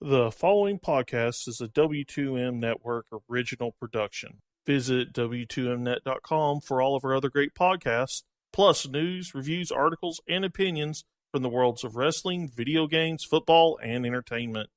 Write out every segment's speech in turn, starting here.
The following podcast is a W2M Network original production. Visit W2Mnet.com for all of our other great podcasts, plus news, reviews, articles, and opinions from the worlds of wrestling, video games, football, and entertainment.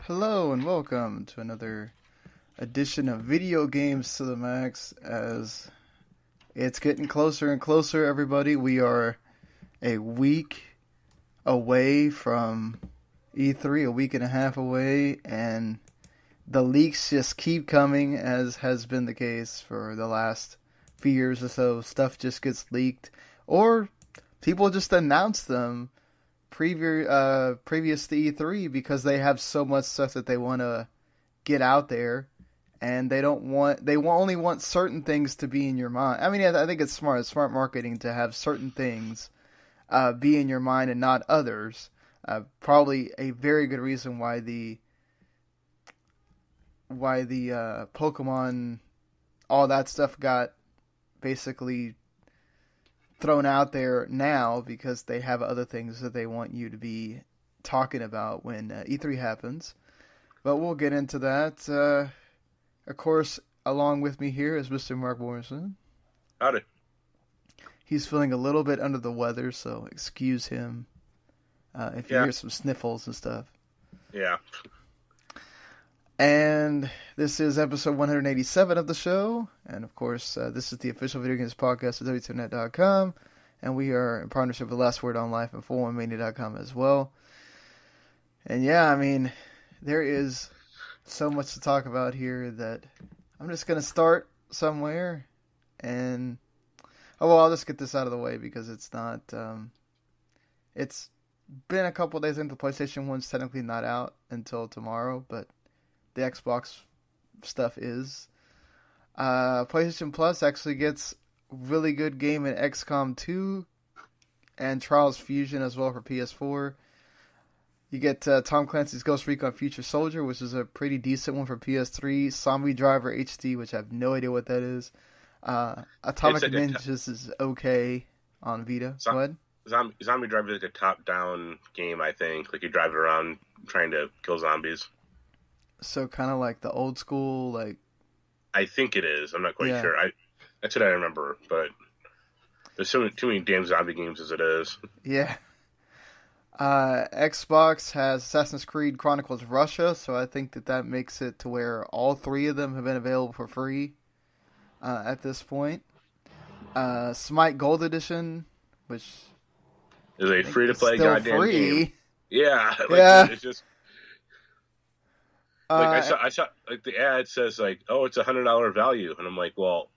Hello and welcome to another edition of Video Games to the Max. As it's getting closer and closer, everybody. We are a week away from E3, a week and a half away, and the leaks just keep coming, as has been the case for the last few years or so. Stuff just gets leaked, or people just announce them previous to E3 because they have so much stuff that they want to get out there, and they only want certain things to be in your mind. I mean, I think it's smart marketing to have certain things be in your mind and not others. Probably a very good reason why the Pokemon, all that stuff got basically thrown out there now, because they have other things that they want you to be talking about when E3 happens. But we'll get into that. Of course, along with me here is Mr. Marc Morrison. Howdy. He's feeling a little bit under the weather, so excuse him if you hear some sniffles and stuff. Yeah. And this is episode 187 of the show. And of course, this is the official video games podcast at W2Net.com. And we are in partnership with Last Word on Life and 411mania.com as well. And yeah, I mean, there is so much to talk about here that I'm just going to start somewhere. And, I'll just get this out of the way because it's not, it's been a couple days into the PlayStation 1's technically not out until tomorrow, but the Xbox stuff is. PlayStation Plus actually gets really good game in XCOM 2 and Trials Fusion as well for PS4. You get Tom Clancy's Ghost Recon Future Soldier, which is a pretty decent one for PS3. Zombie Driver HD, which I have no idea what that is. Atomic Ninjas is okay on Vita. What? Zombie Driver is like a top-down game, I think. Like, you drive it around trying to kill zombies. So kind of like the old school, like... I think it is. I'm not quite sure. That's what I remember, but there's too many damn zombie games as it is. Yeah. Xbox has Assassin's Creed Chronicles Russia, so I think that makes it to where all three of them have been available for free at this point. Smite Gold Edition, which... is a free-to-play goddamn game. Yeah. It's just... I saw like the ad says like, oh, it's $100 value, and I'm like, well,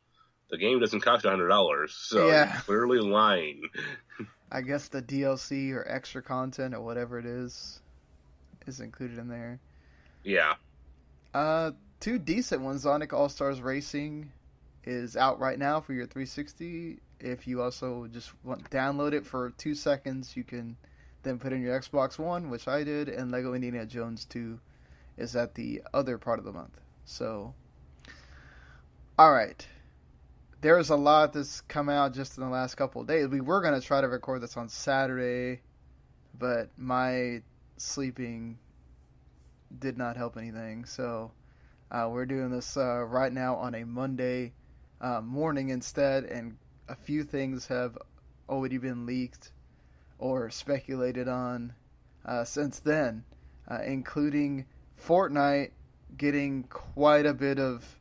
the game doesn't cost $100, so you're clearly lying. I guess the DLC or extra content or whatever it is included in there. Yeah. Two decent ones. Sonic All Stars Racing is out right now for your 360. If you also just want download it for 2 seconds, you can then put in your Xbox One, which I did, and Lego Indiana Jones 2 is at the other part of the month. So, alright. There's a lot that's come out just in the last couple of days. We were going to try to record this on Saturday, but my sleeping did not help anything. So, we're doing this right now on a Monday morning instead, and a few things have already been leaked or speculated on since then, including Fortnite getting quite a bit of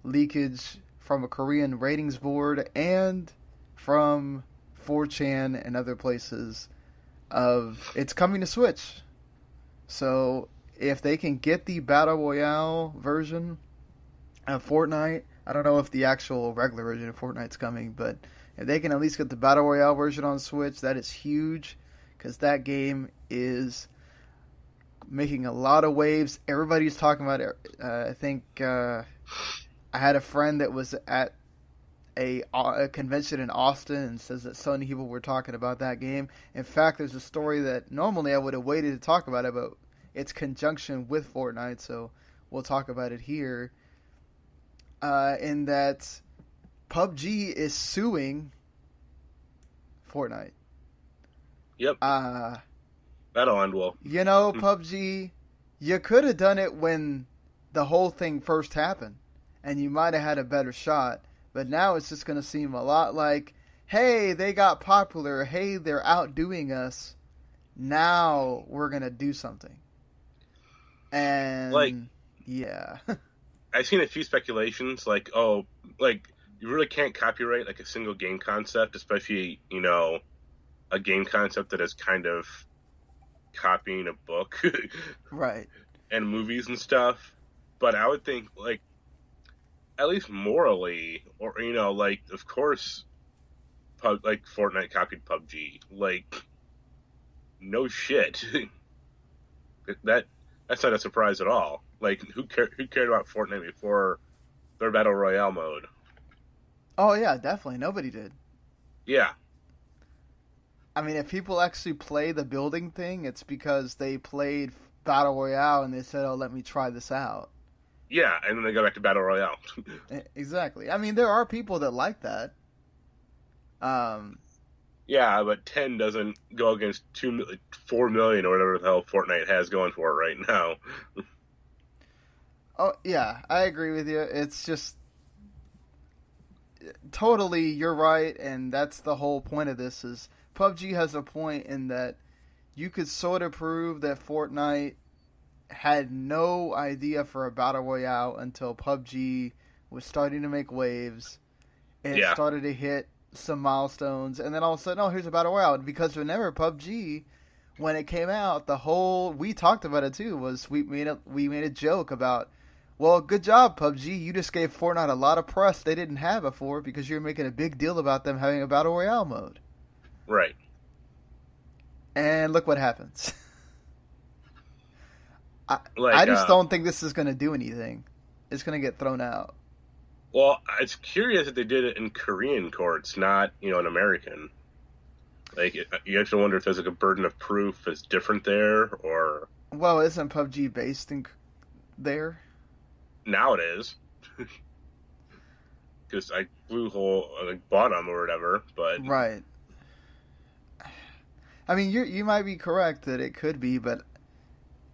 leakage from a Korean ratings board and from 4chan and other places of it's coming to Switch. So if they can get the Battle Royale version of Fortnite, I don't know if the actual regular version of Fortnite's coming, but if they can at least get the Battle Royale version on Switch, that is huge, because that game is making a lot of waves. Everybody's talking about it. I think I had a friend that was at a convention in Austin and says that so many people were talking about that game. In fact, there's a story that normally I would have waited to talk about it, but its conjunction with Fortnite, so we'll talk about it here. In that PUBG is suing Fortnite. Yep. That'll end well. You know, PUBG, you could have done it when the whole thing first happened, and you might have had a better shot. But now it's just going to seem a lot like, hey, they got popular. Hey, they're outdoing us. Now we're going to do something. And, yeah. I've seen a few speculations, like, oh, like, you really can't copyright, like, a single game concept, especially, you know, a game concept that is kind of copying a book. Right. And movies and stuff. But I would think, like, at least morally, or, you know, like, of course, like, Fortnite copied PUBG. Like, no shit. That's not a surprise at all. Like, who cared about Fortnite before their Battle Royale mode? Oh, yeah, definitely. Nobody did. Yeah. I mean, if people actually play the building thing, it's because they played Battle Royale and they said, oh, let me try this out. Yeah, and then they go back to Battle Royale. Exactly. I mean, there are people that like that. Yeah, but 10 doesn't go against 4 million or whatever the hell Fortnite has going for it right now. Oh, yeah, I agree with you. It's just totally, you're right, and that's the whole point of this is PUBG has a point in that you could sort of prove that Fortnite had no idea for a Battle Royale until PUBG was starting to make waves. It started to hit some milestones, and then all of a sudden, oh, here's a Battle Royale. Because whenever PUBG, when it came out, we talked about it too, was we made a joke about, well, good job, PUBG. You just gave Fortnite a lot of press they didn't have before because you're making a big deal about them having a Battle Royale mode. Right. And look what happens. I just don't think this is going to do anything. It's going to get thrown out. Well, it's curious that they did it in Korean courts, not, you know, in American. Like, you have to wonder if there's like a burden of proof is different there, or... Well, isn't PUBG based in there? Now it is. Because I bought them or whatever, but... Right. I mean, you might be correct that it could be, but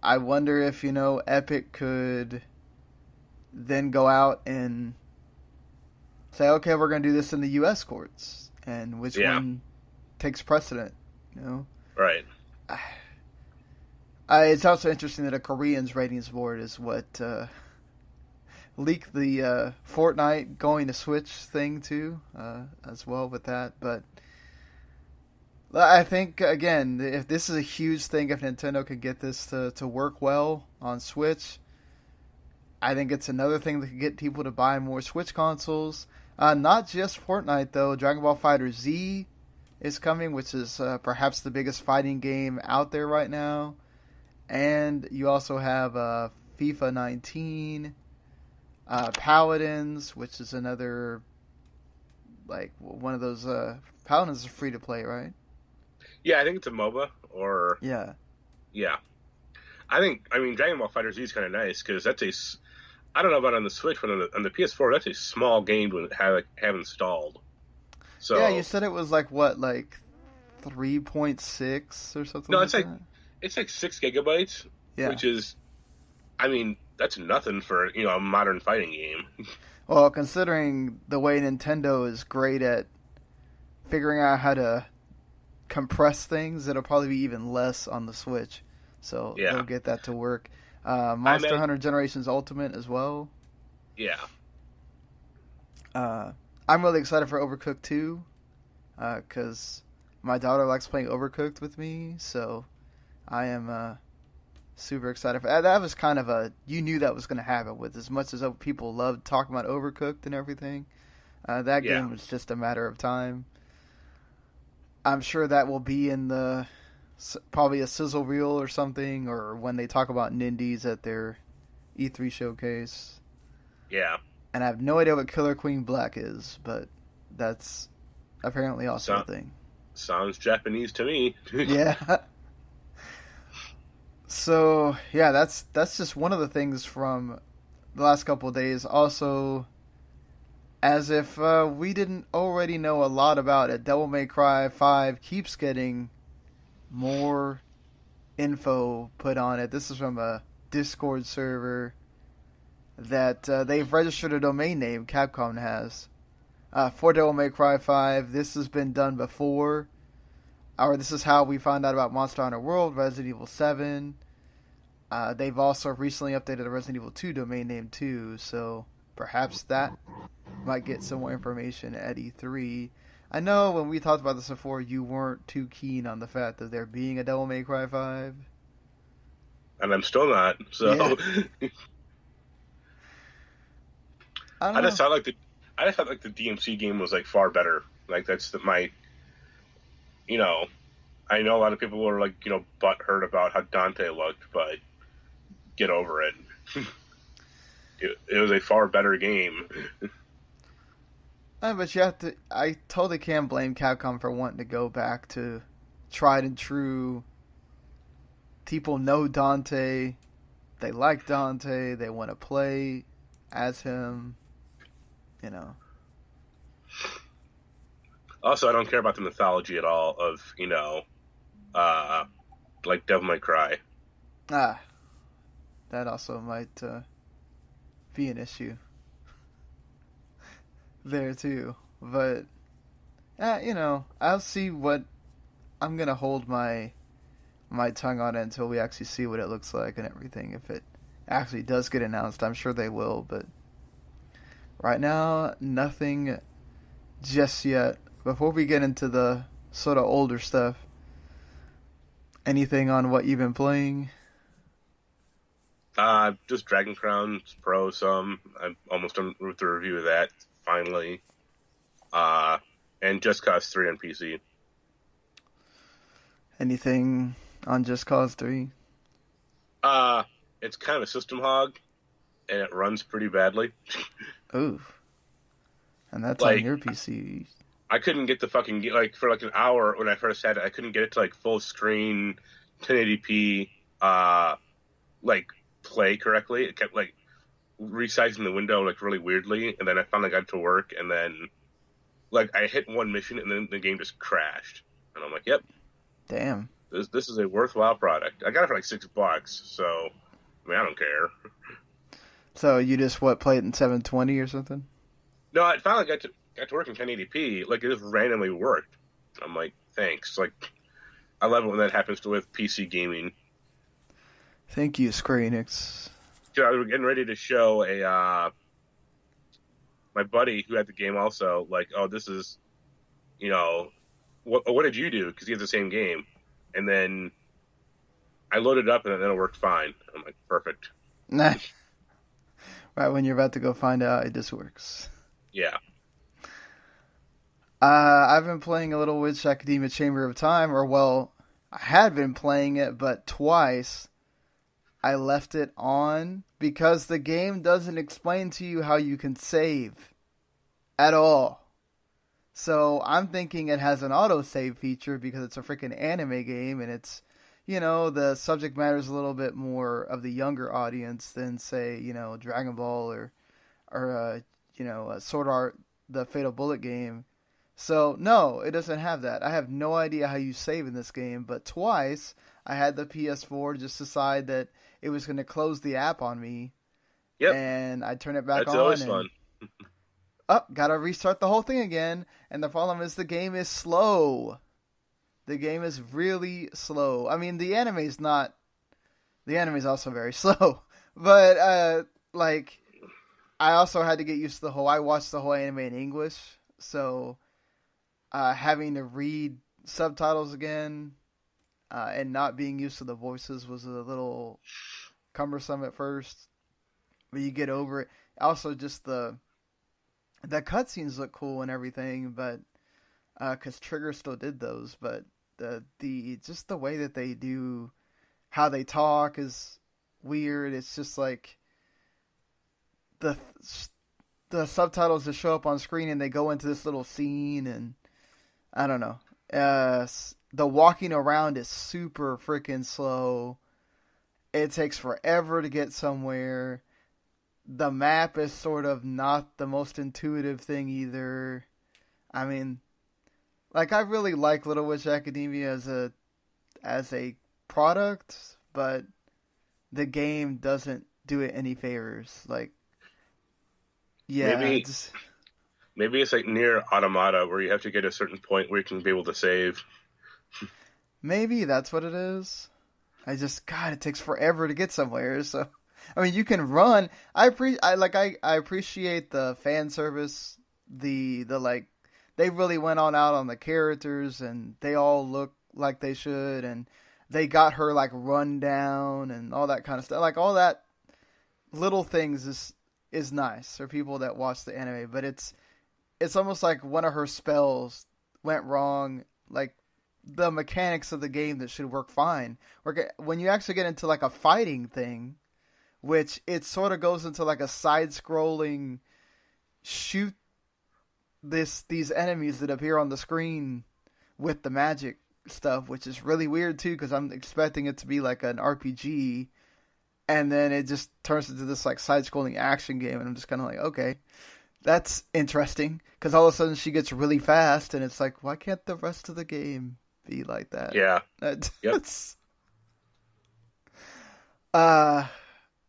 I wonder if, you know, Epic could then go out and say, okay, we're going to do this in the U.S. courts, and which one takes precedent, you know? Right. It's also interesting that a Korean's ratings board is what leaked the Fortnite going to Switch thing too, as well with that, but I think, again, if this is a huge thing, if Nintendo could get this to work well on Switch, I think it's another thing that could get people to buy more Switch consoles. Not just Fortnite, though. Dragon Ball FighterZ is coming, which is perhaps the biggest fighting game out there right now. And you also have FIFA 19, Paladins, which is another, like, one of those... Paladins is free to play, right? Yeah, I think it's a MOBA, or... Yeah. Yeah. I mean, Dragon Ball FighterZ is kind of nice, because that's I don't know about on the Switch, but on the PS4, that's a small game to have installed. So yeah, you said it was like, what, like 3.6 or something? No, it's like 6 gigabytes, yeah. Which is, I mean, that's nothing for, you know, a modern fighting game. Well, considering the way Nintendo is great at figuring out how to compress things, it'll probably be even less on the Switch. So they'll get that to work. Monster Hunter Generations Ultimate as well. Yeah. I'm really excited for Overcooked 2 because my daughter likes playing Overcooked with me, so I am super excited for that. That was kind of you knew that was going to happen with as much as people loved talking about Overcooked and everything. That game was just a matter of time. I'm sure that will be in the probably a sizzle reel or something, or when they talk about Nindies at their E3 showcase. Yeah. And I have no idea what Killer Queen Black is, but that's apparently also a thing. Sounds Japanese to me. Yeah. So yeah, that's just one of the things from the last couple of days. Also, as if we didn't already know a lot about it, Devil May Cry 5 keeps getting more info put on it. This is from a Discord server that they've registered a domain name, Capcom has, for Devil May Cry 5. This has been done before. Or this is how we found out about Monster Hunter World, Resident Evil 7. They've also recently updated the Resident Evil 2 domain name too, so perhaps that might get some more information at E3. I know when we talked about this before, you weren't too keen on the fact of there being a Devil May Cry 5. And I'm still not, so... Yeah. I just thought like the DMC game was like far better. Like that's my, you know, I know a lot of people were like, you know, butthurt about how Dante looked, but get over it. It was a far better game. But you have to. I totally can't blame Capcom for wanting to go back to tried and true. People know Dante. They like Dante. They want to play as him. You know. Also, I don't care about the mythology at all of, you know, like Devil May Cry. That also might be an issue there too. But, you know, I'll see what... I'm going to hold my tongue on it until we actually see what it looks like and everything. If it actually does get announced, I'm sure they will, but right now, nothing just yet. Before we get into the sort of older stuff, anything on what you've been playing? Just Dragon Crown Pro some. I'm almost done with the review of that, finally. And Just Cause 3 on PC. Anything on Just Cause 3? It's kind of a system hog, and it runs pretty badly. Ooh. And that's like, on your PC. I couldn't get the fucking, like, for like an hour when I first had it, I couldn't get it to like full screen, 1080p, like, play correctly. It kept like resizing the window like really weirdly, and then I finally got it to work, and then like I hit one mission and then the game just crashed, and I'm like, yep, damn, this is a worthwhile product. I got it for like $6, so I mean I don't care. So you just played it in 720 or something? No, I finally got to work in 1080p. Like it just randomly worked. I'm like, thanks. Like I love it when that happens with PC gaming. Thank you, Square Enix. I was getting ready to show my buddy who had the game also, like, oh, this is, you know, what did you do? Because he has the same game. And then I loaded up and then it worked fine. I'm like, perfect. Nah. Right when you're about to go find out, it just works. Yeah. I've been playing a little Witch Academia Chamber of Time, or well, I had been playing it, but twice I left it on because the game doesn't explain to you how you can save at all. So I'm thinking it has an autosave feature because it's a freaking anime game and it's, you know, the subject matter is a little bit more of the younger audience than, say, you know, Dragon Ball or you know, Sword Art, the Fatal Bullet game. So, no, it doesn't have that. I have no idea how you save in this game, but twice I had the PS4 just decide that it was going to close the app on me. Yep. And I turn it back on. That's always fun. Gotta restart the whole thing again. And the problem is the game is slow. The game is really slow. I mean, the anime is also very slow. But, like, I also had to get used to I watched the whole anime in English. So, having to read subtitles again and not being used to the voices was a little cumbersome at first. But you get over it. Also, just the cutscenes look cool and everything, but because Trigger still did those, but the just the way that they do how they talk is weird. It's just like the the subtitles just show up on screen and they go into this little scene, and I don't know. The walking around is super freaking slow. It takes forever to get somewhere. The map is sort of not the most intuitive thing either. I mean, like, I really like Little Witch Academia as a product, but the game doesn't do it any favors. Like, yeah, maybe it's like near Automata, where you have to get a certain point where you can be able to save. Maybe that's what it is. God, it takes forever to get somewhere. So, I mean, you can run. I appreciate the fan service. The like, they really went on out on the characters, and they all look like they should, and they got her like run down and all that kind of stuff. Like, all that little things is nice for people that watch the anime, but it's almost like one of her spells went wrong. Like, the mechanics of the game that should work fine. When you actually get into like a fighting thing, which it sort of goes into like a side-scrolling shoot these enemies that appear on the screen with the magic stuff, which is really weird too, because I'm expecting it to be like an RPG, and then it just turns into this like side-scrolling action game, and I'm just kind of like, okay, that's interesting, because all of a sudden she gets really fast, and it's like, why can't the rest of the game be like that? Yeah. Yep. I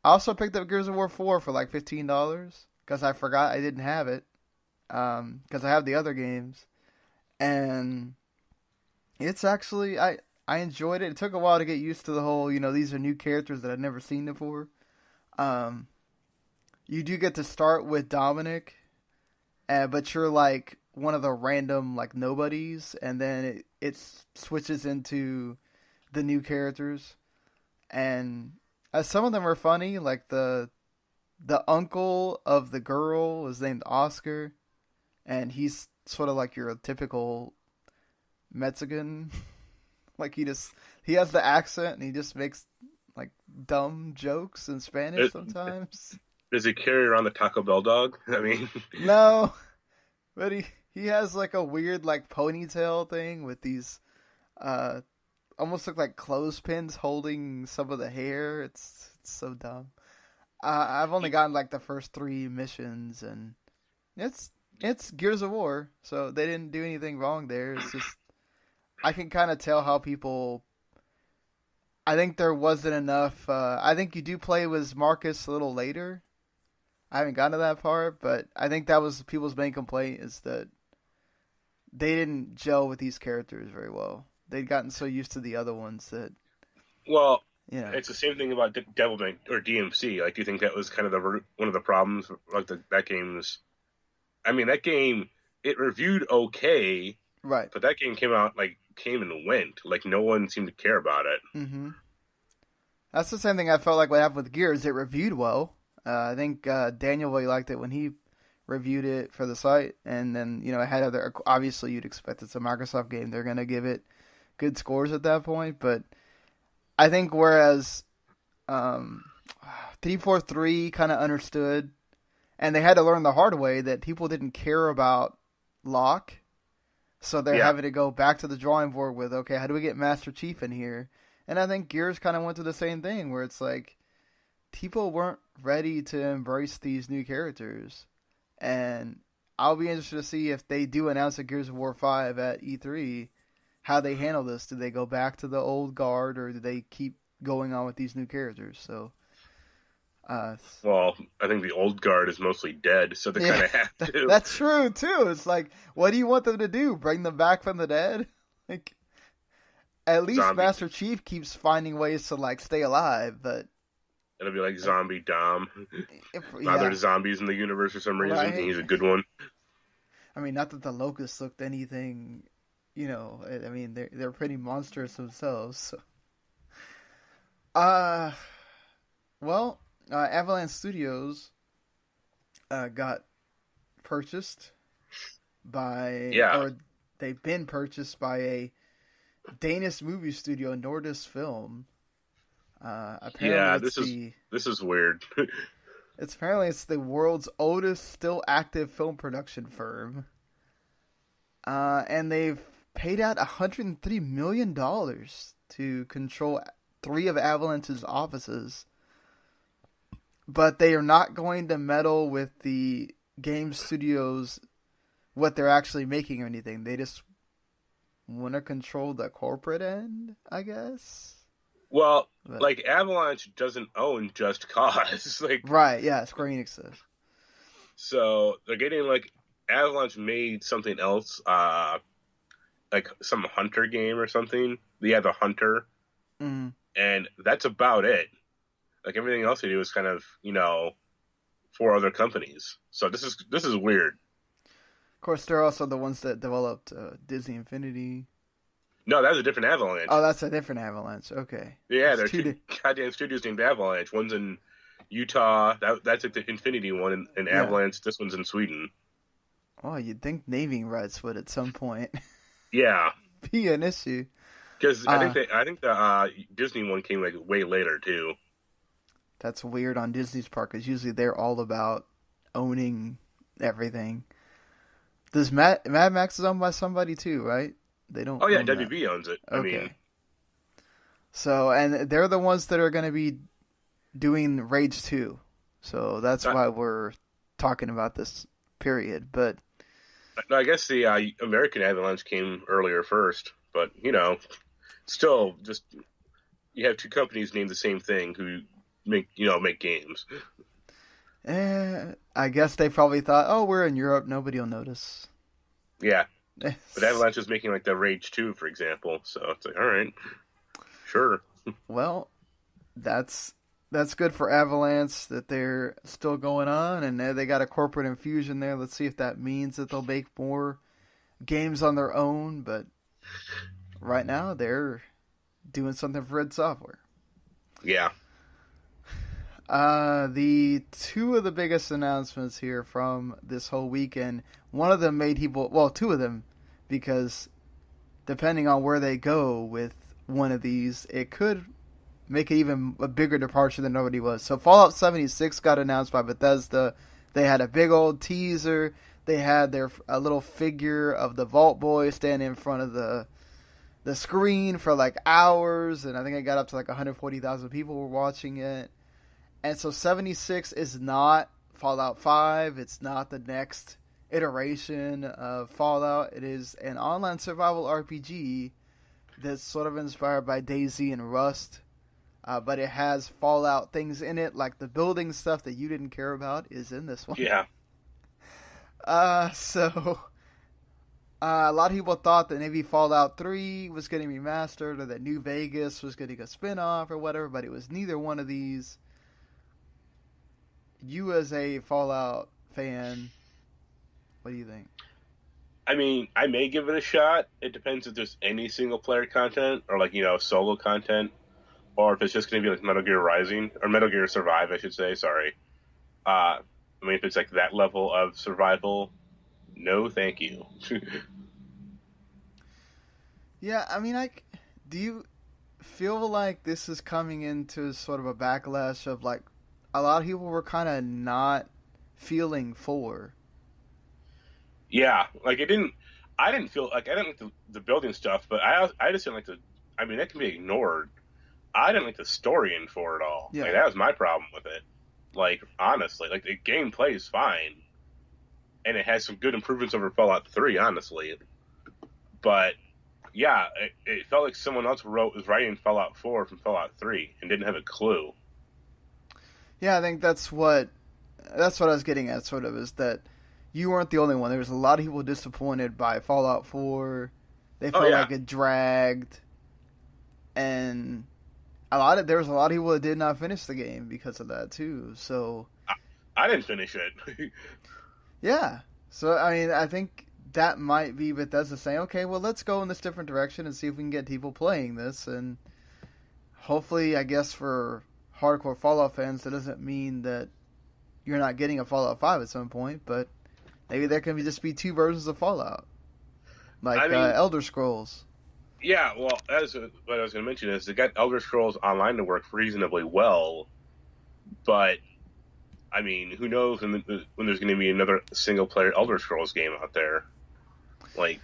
also picked up Gears of War 4 for like $15 because I forgot I didn't have it, because I have the other games, and it's actually I enjoyed it. It took a while to get used to the whole, these are new characters that I'd never seen before. You do get to start with Dominic, but you're like one of the random like nobodies, and then it switches into the new characters, and some of them are funny. Like the uncle of the girl is named Oscar, and he's sort of like your typical Mexican. Like, he has the accent, and he just makes like dumb jokes in Spanish sometimes. Does he carry around the Taco Bell dog? I mean, no, but he has like a weird like ponytail thing with these almost look like clothespins holding some of the hair. It's so dumb. I've only gotten like the first 3 missions, and it's Gears of War, so they didn't do anything wrong there. It's just, I can kind of tell how people. I think there wasn't enough. I think you do play with Marcus a little later. I haven't gotten to that part, but I think that was people's main complaint, is that they didn't gel with these characters very well. They'd gotten so used to the other ones that. Well, it's the same thing about Devil May or DMC. Like, do you think that was kind of one of the problems? Like, that game's. I mean, that game, it reviewed okay, right? But that game came and went. Like, no one seemed to care about it. Mm-hmm. That's the same thing I felt like what happened with Gears. It reviewed well. I think Daniel really liked it when he reviewed it for the site, and then it had other. Obviously, you'd expect it's a Microsoft game; they're gonna give it good scores at that point. But I think whereas 343 kind of understood, and they had to learn the hard way that people didn't care about Locke, so they're having to go back to the drawing board with, okay, how do we get Master Chief in here? And I think Gears kind of went through the same thing, where it's like people weren't ready to embrace these new characters. And I'll be interested to see if they do announce a Gears of War 5 at E3, how they handle this. Do they go back to the old guard, or do they keep going on with these new characters? So, well, I think the old guard is mostly dead, so they kind of have to. That's true too. It's like, what do you want them to do? Bring them back from the dead? Like, at least Master Chief keeps finding ways to like stay alive, but. It'll be like Zombie Dom. Now there's zombies in the universe for some reason. Right. He's a good one. I mean, not that the Locusts looked anything, I mean, they're pretty monstrous themselves. So. Avalanche Studios got purchased by, or they've been purchased by Danish movie studio Nordis Film. Apparently, Yeah, it's this is weird. it's the world's oldest still active film production firm. And they've paid out $103 million to control 3 of Avalanche's offices. But they are not going to meddle with the game studios, what they're actually making or anything. They just want to control the corporate end, I guess. Well, But, like Avalanche doesn't own Just Cause, like right? Yeah, Square Enix does. so they're getting like Avalanche made something else, like some Hunter game or something. They have a Hunter, Mm. and that's about it. Like everything else they do is kind of for other companies. So this is weird. Of course, they're also the ones that developed Disney Infinity. No, that was a different Avalanche. Oh, that's a different Avalanche. Okay. Yeah, It's there are two goddamn studios named Avalanche. One's in Utah. That's like the Infinity one, and Yeah. Avalanche. This one's in Sweden. Oh, you'd think naming rights would at some point Yeah, be an issue. because I think the Disney one came like way later too. That's weird on Disney's part because usually they're all about owning everything. Does Mad Max is owned by somebody too, right? They don't. Oh yeah, own that. WB owns it. Okay. I mean, So, and they're the ones that are going to be doing Rage 2. So that's why we're talking about this period. But no, I guess the American Avalanche came earlier first, but still, just you have two companies named the same thing who make games. I guess they probably thought, oh, we're in Europe, nobody will notice. Yeah, but Avalanche is making like the Rage 2, for example. So it's like, all right, sure. Well, that's good for Avalanche that they're still going on, and they got a corporate infusion there. Let's see if that means that they'll make more games on their own. But right now, they're doing something for id Software. Yeah. The 2 of the biggest announcements here from this whole weekend, one of them made people, well, 2 of them, because depending on where they go with one of these, it could make it even a bigger departure than nobody was. So Fallout 76 got announced by Bethesda. They had a big old teaser. They had a little figure of the Vault Boy standing in front of the screen for like hours, and I think it got up to like 140,000 people were watching it. And so 76 is not Fallout 5. It's not the next iteration of Fallout. It is an online survival RPG that's sort of inspired by DayZ and Rust. But it has Fallout things in it, like the building stuff that you didn't care about is in this one. Yeah. So a lot of people thought that maybe Fallout 3 was getting remastered or that New Vegas was getting a spin-off or whatever, but it was neither one of these. You as a Fallout fan, what do you think? I mean, I may give it a shot. It depends if there's any single player content or like, solo content, or if it's just going to be like Metal Gear Rising or Metal Gear Survive, I should say. Sorry. I mean, if it's like that level of survival, no, thank you. Yeah, I mean, do you feel like this is coming into sort of a backlash of like a lot of people were kind of not feeling 4? Yeah, like I didn't feel like I didn't like the building stuff, but I just didn't like I mean, that can be ignored. I didn't like the story in 4 at all. Yeah. Like that was my problem with it. Like honestly, like the gameplay is fine, and it has some good improvements over Fallout 3, honestly. But yeah, it felt like someone else was writing Fallout 4 from Fallout 3 and didn't have a clue. Yeah, I think that's what I was getting at, sort of, is that you weren't the only one. There was a lot of people disappointed by Fallout 4. They felt like it dragged, and there was a lot of people that did not finish the game because of that too. So I didn't finish it. Yeah. So I mean, I think that might be Bethesda saying, okay, well, let's go in this different direction and see if we can get people playing this, and hopefully, I guess for hardcore Fallout fans, that doesn't mean that you're not getting a Fallout 5 at some point, but maybe there can just be 2 versions of Fallout, like Elder Scrolls. Yeah, well, that's what I was going to mention is they got Elder Scrolls Online to work reasonably well, but I mean, who knows when there's going to be another single player Elder Scrolls game out there? Like,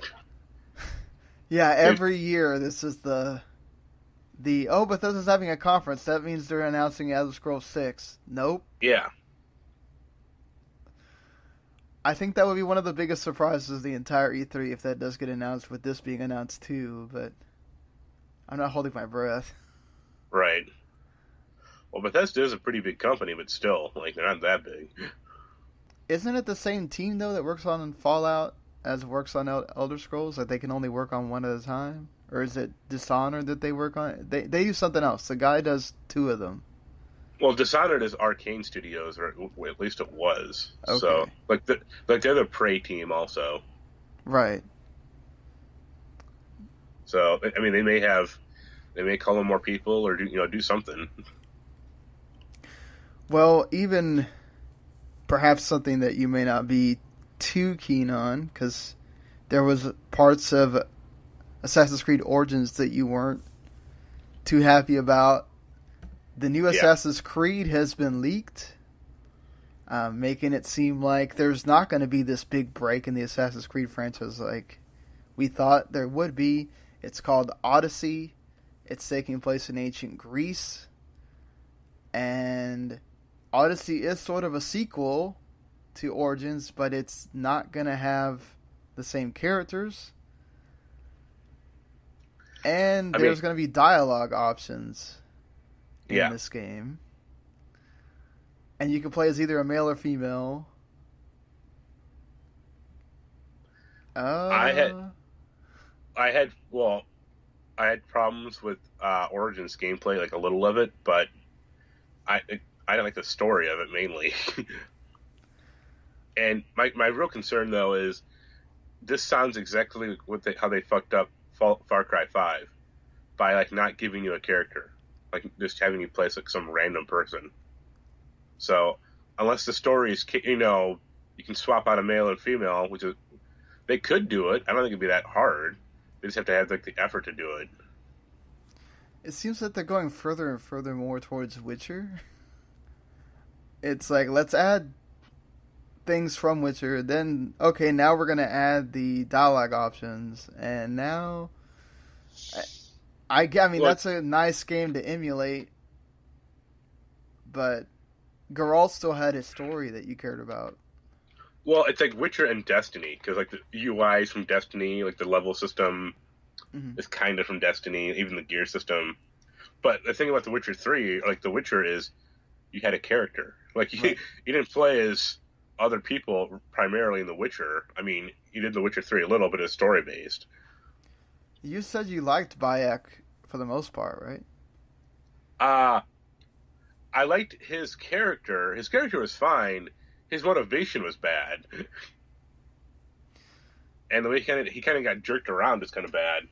Yeah, every year this is the Bethesda's having a conference. That means they're announcing Elder Scrolls 6. Nope. yeah, I think that would be one of the biggest surprises of the entire E3 if that does get announced, with this being announced too, but I'm not holding my breath. right. Well, Bethesda is a pretty big company, but still, like, they're not that big. Isn't it the same team, though, that works on Fallout as works on Elder Scrolls? That they can only work on one at a time? Or is it Dishonored that they work on? They do something else. The guy does two of them. Well, Dishonored is Arcane Studios, or at least it was. Okay. So, they're the Prey team also. Right. So, I mean, they may call in more people or do something. Well, even perhaps something that you may not be too keen on, because there was parts of Assassin's Creed Origins that you weren't too happy about. The new Assassin's Creed has been leaked, making it seem like there's not going to be this big break in the Assassin's Creed franchise like we thought there would be. It's called Odyssey. It's taking place in ancient Greece. And Odyssey is sort of a sequel to Origins, but it's not going to have the same characters. And there's going to be dialogue options in this game. And you can play as either a male or female. I had problems with Origins gameplay, like a little of it, but I didn't like the story of it mainly. And my real concern though is this sounds exactly how they fucked up Far Cry 5 by like not giving you a character, like just having you play as like some random person. So unless the story is you can swap out a male and female, which is they could do it. I don't think it'd be that hard. They just have to have like the effort to do it. It seems that they're going further and further more towards Witcher. It's like, let's add things from Witcher, then, okay, now we're going to add the dialogue options, and now, I mean, that's a nice game to emulate, but Geralt still had his story that you cared about. Well, it's like Witcher and Destiny, because like the UI is from Destiny, like the level system is kind of from Destiny, even the gear system. But the thing about The Witcher 3, like The Witcher, is you had a character. Like you didn't play as other people primarily in The Witcher. I mean, you did The Witcher 3 a little, but it's story based. You said you liked Bayek for the most part, right? I liked his character. His character was fine. His motivation was bad, and the way he kind of got jerked around is kind of bad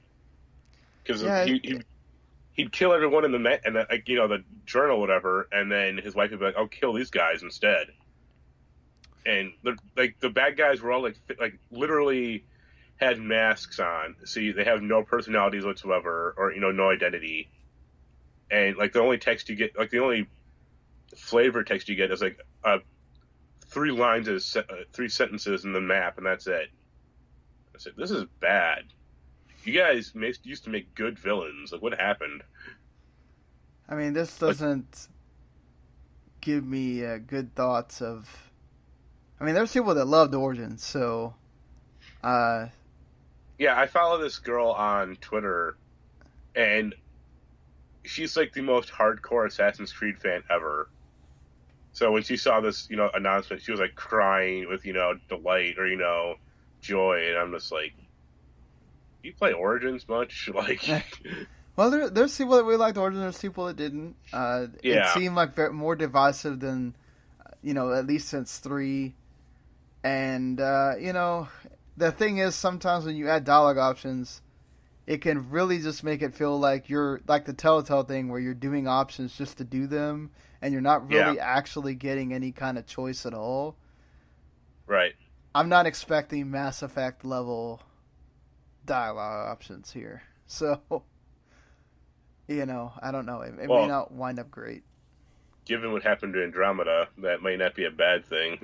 because he'd kill everyone in the journal or whatever, and then his wife would be like, "I'll kill these guys instead." And the bad guys were all like literally had masks on, so they have no personalities whatsoever, or no identity, and like the only text you get, like the only flavor text you get is like 3 lines is 3 sentences in the map, and that's it. I said, this is bad. You guys used to make good villains. Like, what happened? I mean, this doesn't give me good thoughts of... I mean, there's people that loved Origins, so... Yeah, I follow this girl on Twitter, and she's like the most hardcore Assassin's Creed fan ever. So when she saw this, announcement, she was like crying with, delight or, joy. And I'm just like, do you play Origins much? Like, well, there's people that really liked Origins, there's people that didn't. It seemed like more divisive than, at least since 3. And, the thing is, sometimes when you add dialogue options, it can really just make it feel like you're, like the Telltale thing where you're doing options just to do them, and you're not really actually getting any kind of choice at all. Right. I'm not expecting Mass Effect level dialogue options here. So, I don't know. It may Well, not wind up great. given what happened to Andromeda, that might not be a bad thing.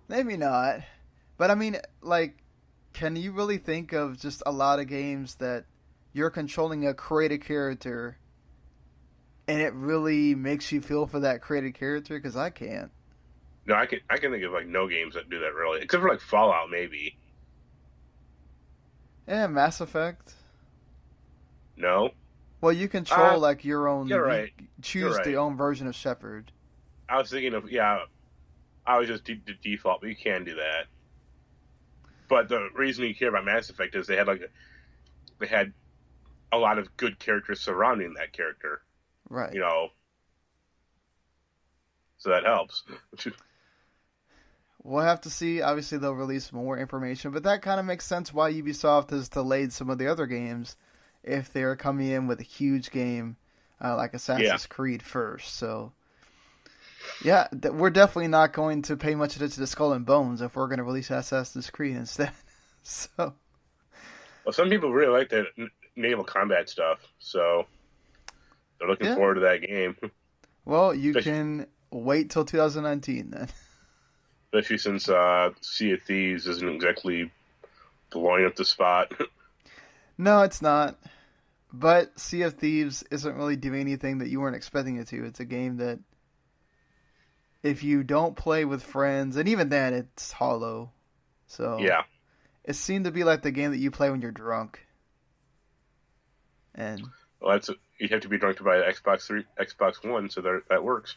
Maybe not. But I mean, like, can you really think of just a lot of games that you're controlling a created character and it really makes you feel for that created character? Because I can't. No, I can think of like no games that do that really, except for like Fallout maybe. Yeah, Mass Effect. No. Well, you control like your own. You're right. You choose You're the right. own version of Shepard. I was thinking of I was just the default, but you can do that. But the reason you care about Mass Effect is they had a lot of good characters surrounding that character. Right. So that helps. We'll have to see. Obviously, they'll release more information, but that kind of makes sense why Ubisoft has delayed some of the other games if they're coming in with a huge game like Assassin's Creed first. So, yeah, we're definitely not going to pay much attention to Skull and Bones if we're going to release Assassin's Creed instead. So, well, some people really like the naval combat stuff, so they're looking forward to that game. Well, you can wait till 2019 then. Especially since Sea of Thieves isn't exactly blowing up the spot. No, it's not. But Sea of Thieves isn't really doing anything that you weren't expecting it to. It's a game that if you don't play with friends, and even then it's hollow. So yeah. It seemed to be like the game that you play when you're drunk. And well, you'd have to be drunk to buy an Xbox One, so that works.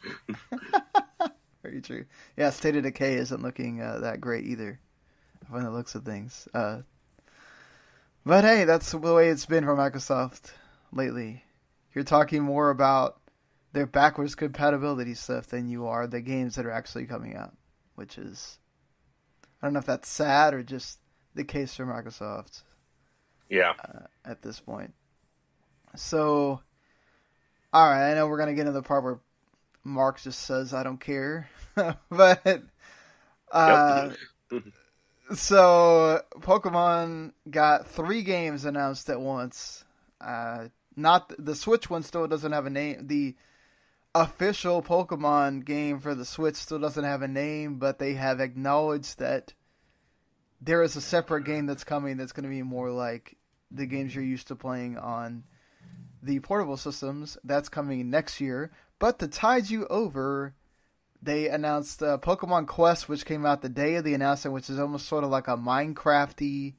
Very true. Yeah, State of Decay isn't looking that great either, from the looks of things. But hey, that's the way it's been for Microsoft lately. You're talking more about their backwards compatibility stuff than you are the games that are actually coming out, which is, I don't know if that's sad or just the case for Microsoft. Yeah. At this point. So, all right, I know we're going to get into the part where Mark just says, I don't care. But, so Pokemon got 3 games announced at once. Not the Switch one still doesn't have a name. The official Pokemon game for the Switch still doesn't have a name, but they have acknowledged that there is a separate game that's coming that's going to be more like the games you're used to playing on the portable systems. That's coming next year. But to tide you over, they announced Pokemon Quest, which came out the day of the announcement, which is almost sort of like a Minecraft-y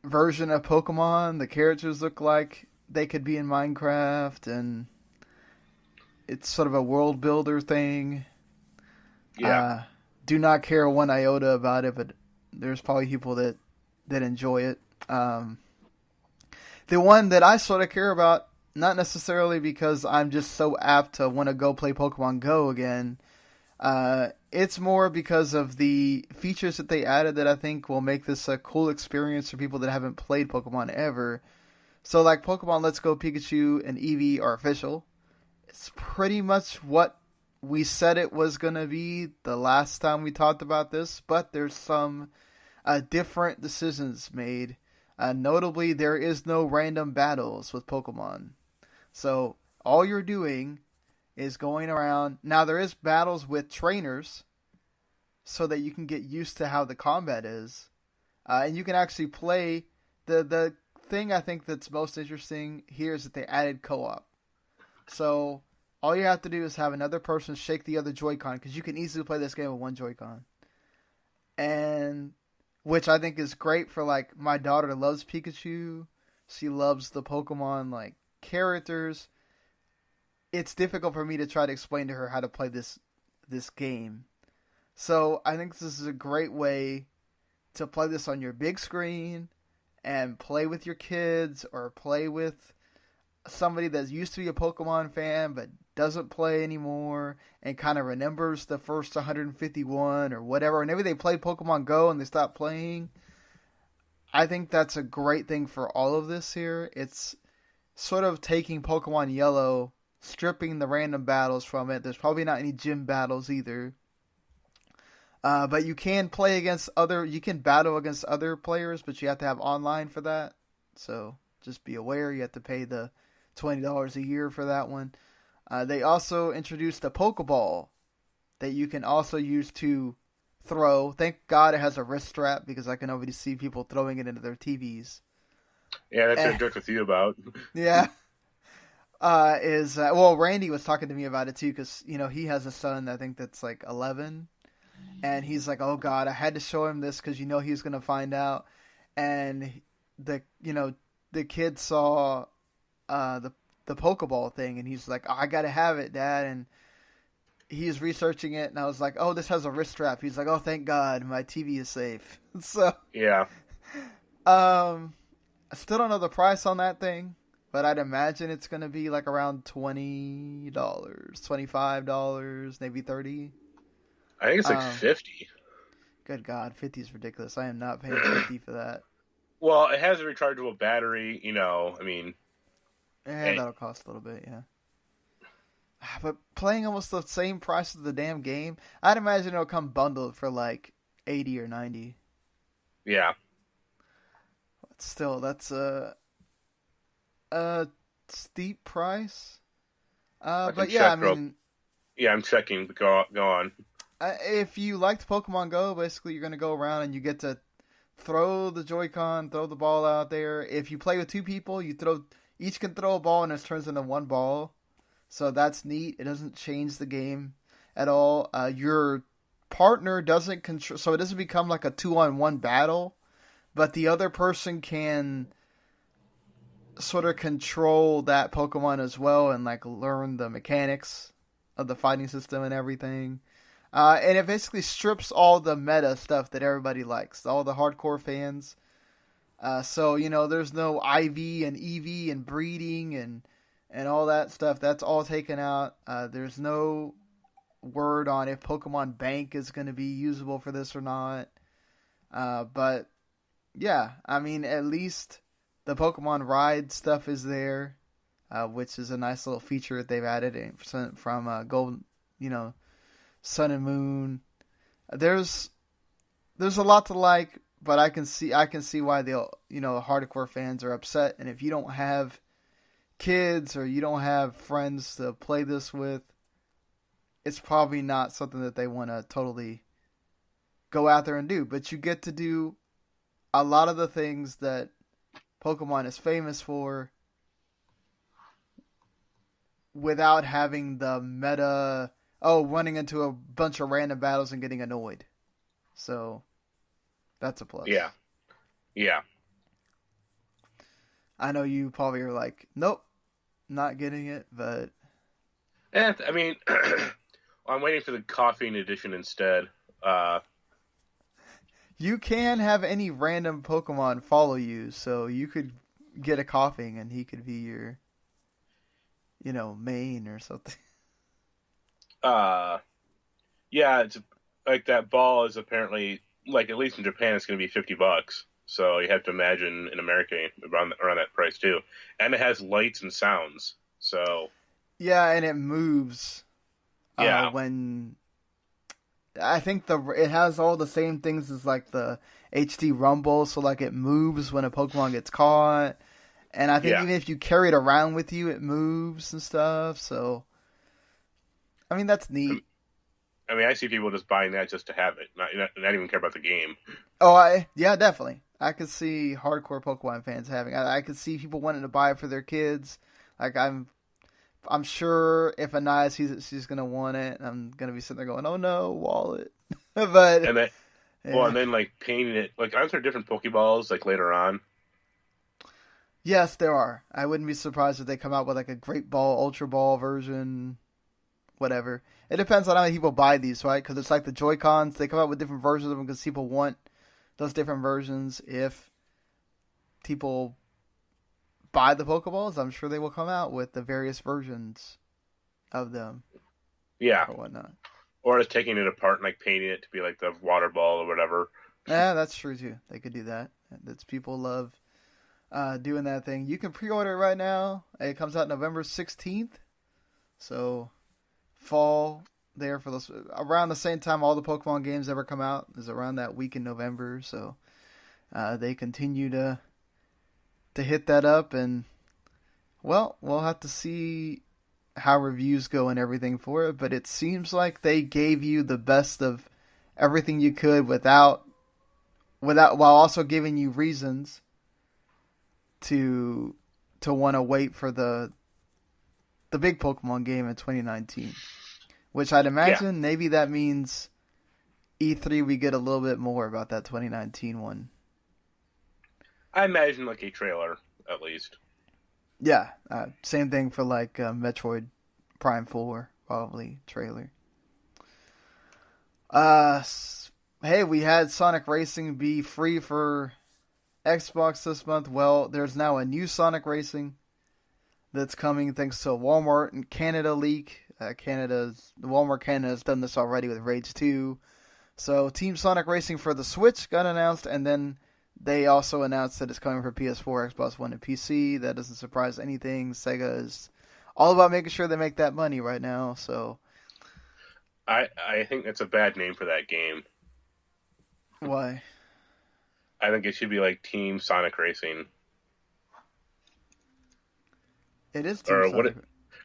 version of Pokemon. The characters look like they could be in Minecraft, and it's sort of a world builder thing. Yeah. Do not care one iota about it, but there's probably people that enjoy it. The one that I sort of care about, not necessarily because I'm just so apt to want to go play Pokemon Go again. It's more because of the features that they added that I think will make this a cool experience for people that haven't played Pokemon ever. So like Pokemon Let's Go Pikachu and Eevee are official. It's pretty much what we said it was going to be the last time we talked about this, but there's some different decisions made. Notably, there is no random battles with Pokemon. So all you're doing is going around. Now there is battles with trainers so that you can get used to how the combat is. And you can actually play. The thing I think that's most interesting here is that they added co-op. So all you have to do is have another person shake the other Joy-Con, because you can easily play this game with one Joy-Con. And which I think is great for, like, my daughter loves Pikachu. She loves the Pokemon, like, characters. It's difficult for me to try to explain to her how to play this game. So I think this is a great way to play this on your big screen and play with your kids, or play with somebody that used to be a Pokemon fan but doesn't play anymore and kind of remembers the first 151 or whatever. Whenever they play Pokemon Go and they stop playing, I think that's a great thing for all of this here. It's sort of taking Pokemon Yellow, stripping the random battles from it. There's probably not any gym battles either. But you can play against you can battle against other players, but you have to have online for that. So just be aware you have to pay the $20 a year for that one. They also introduced a Pokeball that you can also use to throw. Thank God it has a wrist strap because I can already see people throwing it into their TVs. Yeah, that's what I joked with you about. Yeah. Well, Randy was talking to me about it too because, he has a son, I think that's like 11. And he's like, oh God, I had to show him this because, he's going to find out. And the kid saw the Pokeball thing and he's like, oh, I got to have it, Dad. And he's researching it. And I was like, oh, this has a wrist strap. He's like, oh, thank God, my TV is safe. So, yeah. I still don't know the price on that thing. But I'd imagine it's going to be like around $20, $25, maybe $30. I think it's like $50. Good God, $50 is ridiculous. I am not paying $50 for that. Well, it has a rechargeable battery, I mean... that'll cost a little bit, yeah. But playing almost the same price as the damn game, I'd imagine it'll come bundled for like $80 or $90. Yeah. But still, that's a steep price. But yeah, I mean... Yeah, I'm checking. Go on. If you liked Pokemon Go, basically you're going to go around and you get to throw the Joy-Con, throw the ball out there. If you play with two people, each can throw a ball and it turns into one ball. So that's neat. It doesn't change the game at all. Your partner doesn't control, so it doesn't become like a 2-on-1 battle, but the other person can sort of control that Pokemon as well and like learn the mechanics of the fighting system and everything. And it basically strips all the meta stuff that everybody likes, all the hardcore fans. So, there's no IV and EV and breeding and all that stuff. That's all taken out. There's no word on if Pokemon Bank is going to be usable for this or not. But, yeah, I mean, at least the Pokemon Ride stuff is there, which is a nice little feature that they've added from Gold, Sun and Moon. There's a lot to like, but I can see why the hardcore fans are upset. And if you don't have kids or you don't have friends to play this with, it's probably not something that they want to totally go out there and do. But you get to do a lot of the things that Pokemon is famous for without having the meta, running into a bunch of random battles and getting annoyed. So, that's a plus. Yeah. Yeah. I know you probably are like, nope, not getting it, but... I mean, I'm waiting for the Coughing edition instead. You can have any random Pokemon follow you, so you could get a Coughing and he could be your, main or something. Yeah, it's like that ball is apparently, like, at least in Japan, it's going to be $50. So you have to imagine in America around that price too. And it has lights and sounds. So yeah, and it moves. Yeah. When I think it has all the same things as like the HD Rumble, so like it moves when a Pokemon gets caught. And I think even if you carry it around with you, it moves and stuff. So I mean, that's neat. I mean, I see people just buying that just to have it, not even care about the game. Oh, yeah, definitely. I could see hardcore Pokemon fans having. I could see people wanting to buy it for their kids. Like I'm sure if Anaya sees it, she's gonna want it. I'm gonna be sitting there going, "Oh no, wallet!" But and then, and then like painting it. Like, aren't there different Pokeballs like later on? Yes, there are. I wouldn't be surprised if they come out with like a Great Ball, Ultra Ball version. Whatever. It depends on how many people buy these, right? Because it's like the Joy-Cons. They come out with different versions of them because people want those different versions. If people buy the Pokeballs, I'm sure they will come out with the various versions of them. Yeah. Or whatnot. Or just taking it apart and like painting it to be like the water ball or whatever. Yeah, that's true too. They could do that. That's people love doing that thing. You can pre-order it right now. It comes out November 16th. So fall there for those around the same time all the Pokemon games ever come out is around that week in November. So they continue to to hit that up, and well, we'll have to see how reviews go and everything for it. But it seems like they gave you the best of everything you could without while also giving you reasons to want to wait for the big Pokemon game in 2019, which I'd imagine maybe that means E3 we get a little bit more about that 2019 one. I imagine like a trailer at least. Yeah, same thing for like Metroid Prime 4, probably trailer. Hey, we had Sonic Racing be free for Xbox this month. Well, there's now a new Sonic Racing that's coming thanks to a Walmart in Canada leak. Walmart Canada has done this already with Rage 2. So Team Sonic Racing for the Switch got announced, and then they also announced that it's coming for PS4, Xbox One, and PC. That doesn't surprise anything. Sega is all about making sure they make that money right now. So I think that's a bad name for that game. Why? I think it should be like Team Sonic Racing. It is Team Sonic.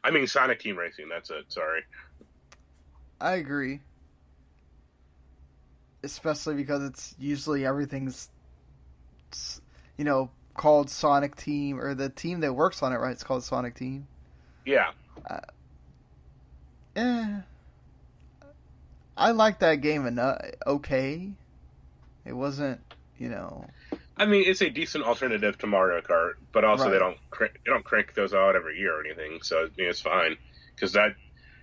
I mean Sonic Team Racing, that's it, sorry. I agree. Especially because it's usually everything's, called Sonic Team, or the team that works on it, right? It's called Sonic Team. Yeah. I liked that game enough. Okay. It wasn't, I mean, it's a decent alternative to Mario Kart, but also Right. they don't crank those out every year or anything, so I mean, it's fine. Because that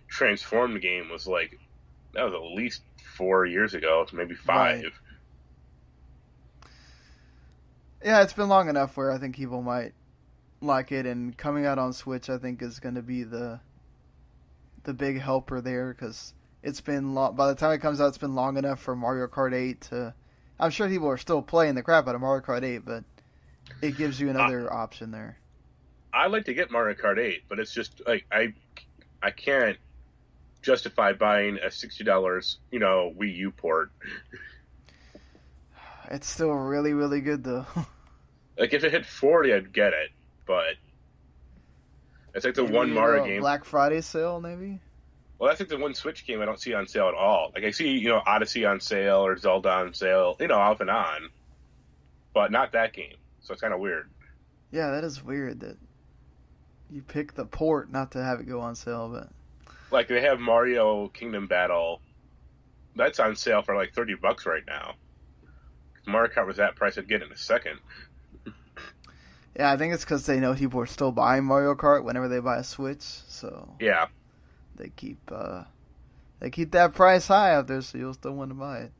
Transformed game was that was at least 4 years ago, maybe 5. Right. Yeah, it's been long enough where I think people might like it, and coming out on Switch, I think, is going to be the big helper there, because it's been long. By the time it comes out, it's been long enough for Mario Kart 8 to. I'm sure people are still playing the crap out of Mario Kart 8, but it gives you another option there. I'd like to get Mario Kart 8, but it's just I can't justify buying a $60 Wii U port. It's still really, really good though. Like if it hit 40, I'd get it, but it's like the Maybe, one Mario game. Black Friday sale, maybe. Well, that's like the one Switch game I don't see on sale at all. Like I see Odyssey on sale or Zelda on sale, off and on, but not that game. So it's kind of weird. Yeah, that is weird that you pick the port not to have it go on sale, but Like they have Mario Kingdom Battle, that's on sale for like $30 right now. If Mario Kart was that price, I'd get it in a second. yeah, I think it's because they know people are still buying Mario Kart whenever they buy a Switch, so Yeah. they keep that price high out there, so you'll still want to buy it.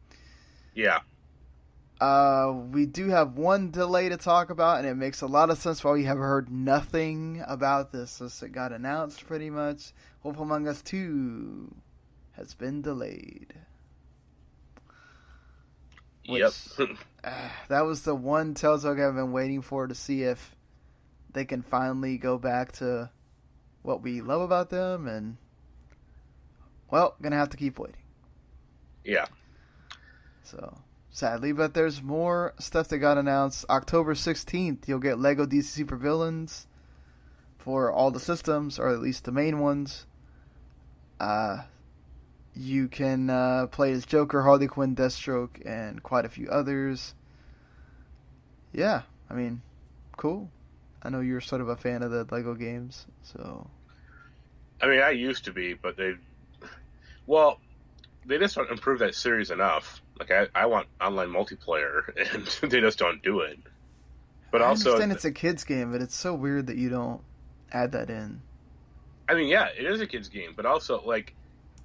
Yeah. We do have one delay to talk about, and it makes a lot of sense why we have heard nothing about this since it got announced pretty much. Wolf Among Us 2 has been delayed. Yep. That was the one Telltale game I've been waiting for to see if they can finally go back to what we love about them, and well, gonna have to keep waiting. Yeah. So, sadly, but there's more stuff that got announced. October 16th, you'll get Lego DC Supervillains for all the systems, or at least the main ones. You can play as Joker, Harley Quinn, Deathstroke, and quite a few others. Yeah, I mean, cool. I know you're sort of a fan of the Lego games, so. I mean, I used to be, but they just don't improve that series enough. Like, I want online multiplayer, and they just don't do it. But I also, understand it's a kid's game, but it's so weird that you don't add that in. I mean, yeah, it is a kid's game, but also, like,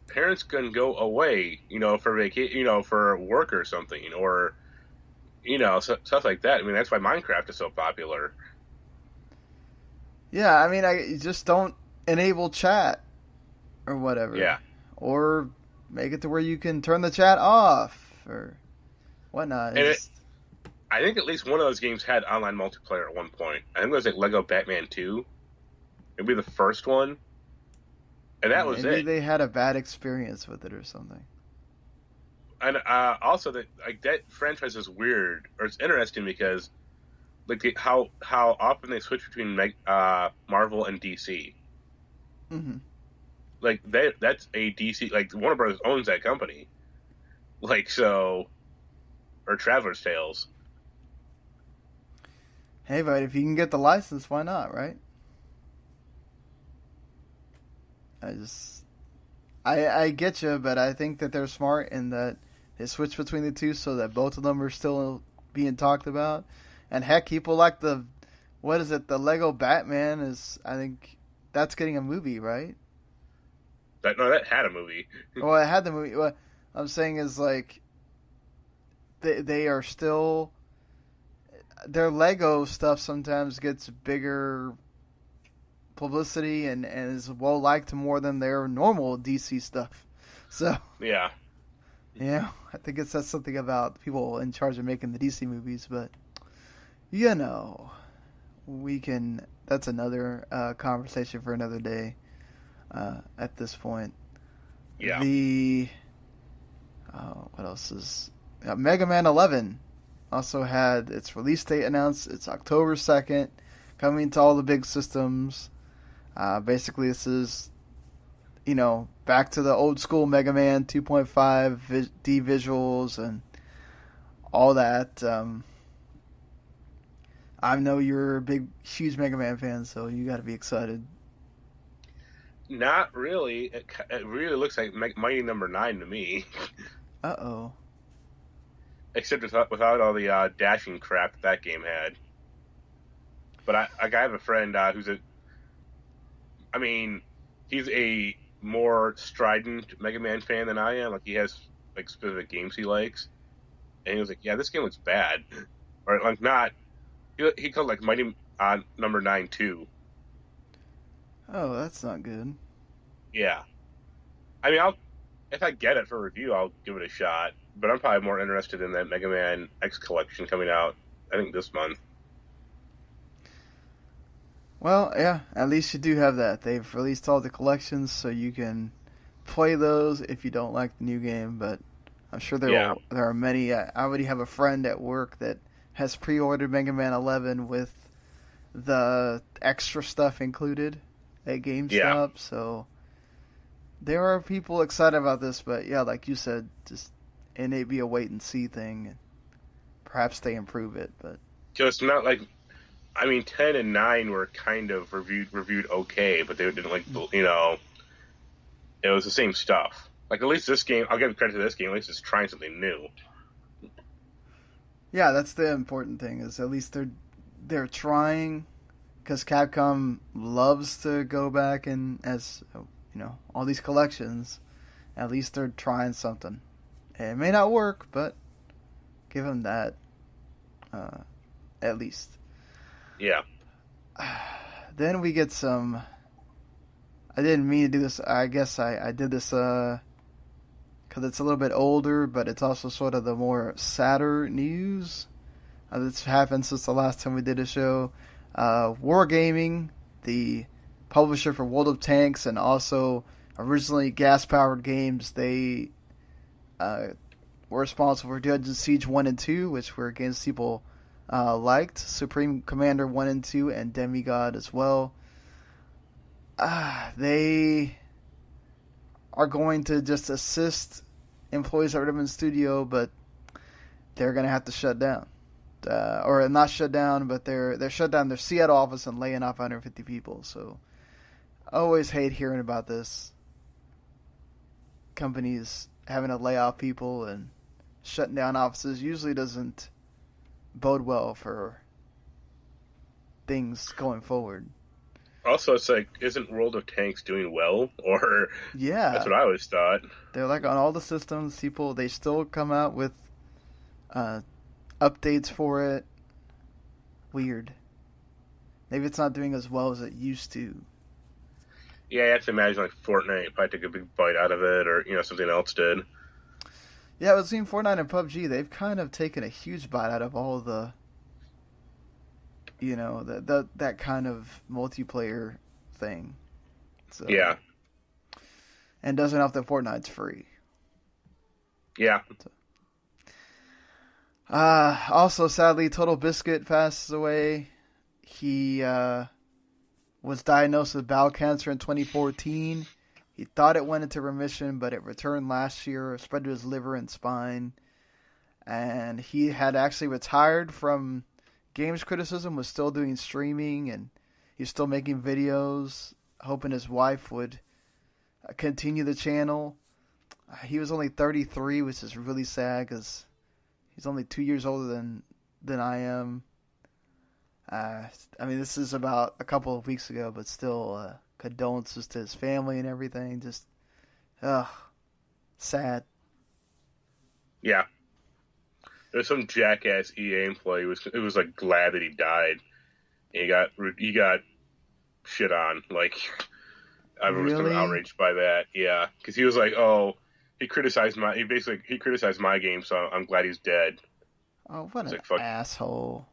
parents can go away, for vacation, for work or something, or, stuff like that. I mean, that's why Minecraft is so popular. Yeah, I mean, I just don't enable chat or whatever. Yeah. Or make it to where you can turn the chat off or whatnot. I think at least one of those games had online multiplayer at one point. I think it was like Lego Batman 2. Maybe the first one. And that was maybe it. they had a bad experience with it or something. And also, that franchise is weird, or it's interesting because like how often they switch between Marvel and DC. Mm-hmm. Like that's a DC, like Warner Brothers owns that company. Like so, or Traveler's Tales. Hey, but if you can get the license, why not, right? I get you, but I think that they're smart in that they switch between the two so that both of them are still being talked about. And heck, people like what is it? The Lego Batman is, I think that's getting a movie, right? That had a movie. Well, I had the movie. What I'm saying is like they are still their Lego stuff sometimes gets bigger publicity and is well liked more than their normal DC stuff. So Yeah. yeah, I think it says something about people in charge of making the DC movies, but you know, we can. That's another conversation for another day. At this point, Yeah. What else is Megaman 11 also had its release date announced. It's October 2nd, coming to all the big systems. Basically, this is, back to the old school Mega Man 2.5 D visuals and all that. I know you're a huge Mega Man fan, so you got to be excited. Not really. It really looks like Mighty Number 9 to me. Uh-oh. Except without all the dashing crap that game had. But I have a friend who's he's a more strident Mega Man fan than I am. Like, he has, like, specific games he likes. And he was like, yeah, this game looks bad. Or, like, not... He called, like, Mighty Number 9 2. Oh, that's not good. Yeah. If I get it for review, I'll give it a shot. But I'm probably more interested in that Mega Man X collection coming out, I think, this month. Well, yeah, at least you do have that. They've released all the collections, so you can play those if you don't like the new game. But I'm sure there are many. I already have a friend at work that has pre-ordered Mega Man 11 with the extra stuff included at GameStop. Yeah. So there are people excited about this, but yeah, like you said, it may be a wait and see thing. Perhaps they improve it, but just not like. 10 and 9 were kind of reviewed okay, but they didn't it was the same stuff. Like, at least this game, I'll give credit to this game, at least it's trying something new. Yeah, that's the important thing, is at least they're trying, because Capcom loves to go back and, as, all these collections, at least they're trying something. It may not work, but give them that, at least. Yeah. Then we get some... I didn't mean to do this. I guess I did this because it's a little bit older, but it's also sort of the more sadder news. This happened since the last time we did a show. Wargaming, the publisher for World of Tanks and also originally gas-powered games, they were responsible for Dungeon Siege 1 and 2, which were games people... liked Supreme Commander 1 and 2 and Demigod as well. They are going to just assist employees at Redmond Studio, but they're going to have to shut down. Or not shut down, but they're shut down their Seattle office and laying off 150 people. So I always hate hearing about this. Companies having to lay off people and shutting down offices usually doesn't bode well for things going forward. Also, it's like, isn't World of Tanks doing well? Or yeah, that's what I always thought. They're like on all the systems. People, they still come out with updates for it. Weird. Maybe it's not doing as well as it used to. Yeah, you have to imagine like Fortnite probably took a big bite out of it, or something else did. Yeah, between Fortnite and PUBG, they've kind of taken a huge bite out of all the, that kind of multiplayer thing. So, yeah. And doesn't help that Fortnite's free. Yeah. Also, sadly, Total Biscuit passes away. He was diagnosed with bowel cancer in 2014. He thought it went into remission, but it returned last year, spread to his liver and spine. And he had actually retired from games criticism, was still doing streaming, and he's still making videos, hoping his wife would continue the channel. He was only 33, which is really sad because he's only 2 years older than I am. I mean, this is about a couple of weeks ago, but still, condolences to his family and everything. Just, sad. Yeah. There's some jackass EA employee who was like glad that he died. And he got shit on. Like, everyone was kind of outraged by that. Yeah, because he was like, "Oh, he criticized my game, so I'm glad he's dead." Oh, what an asshole!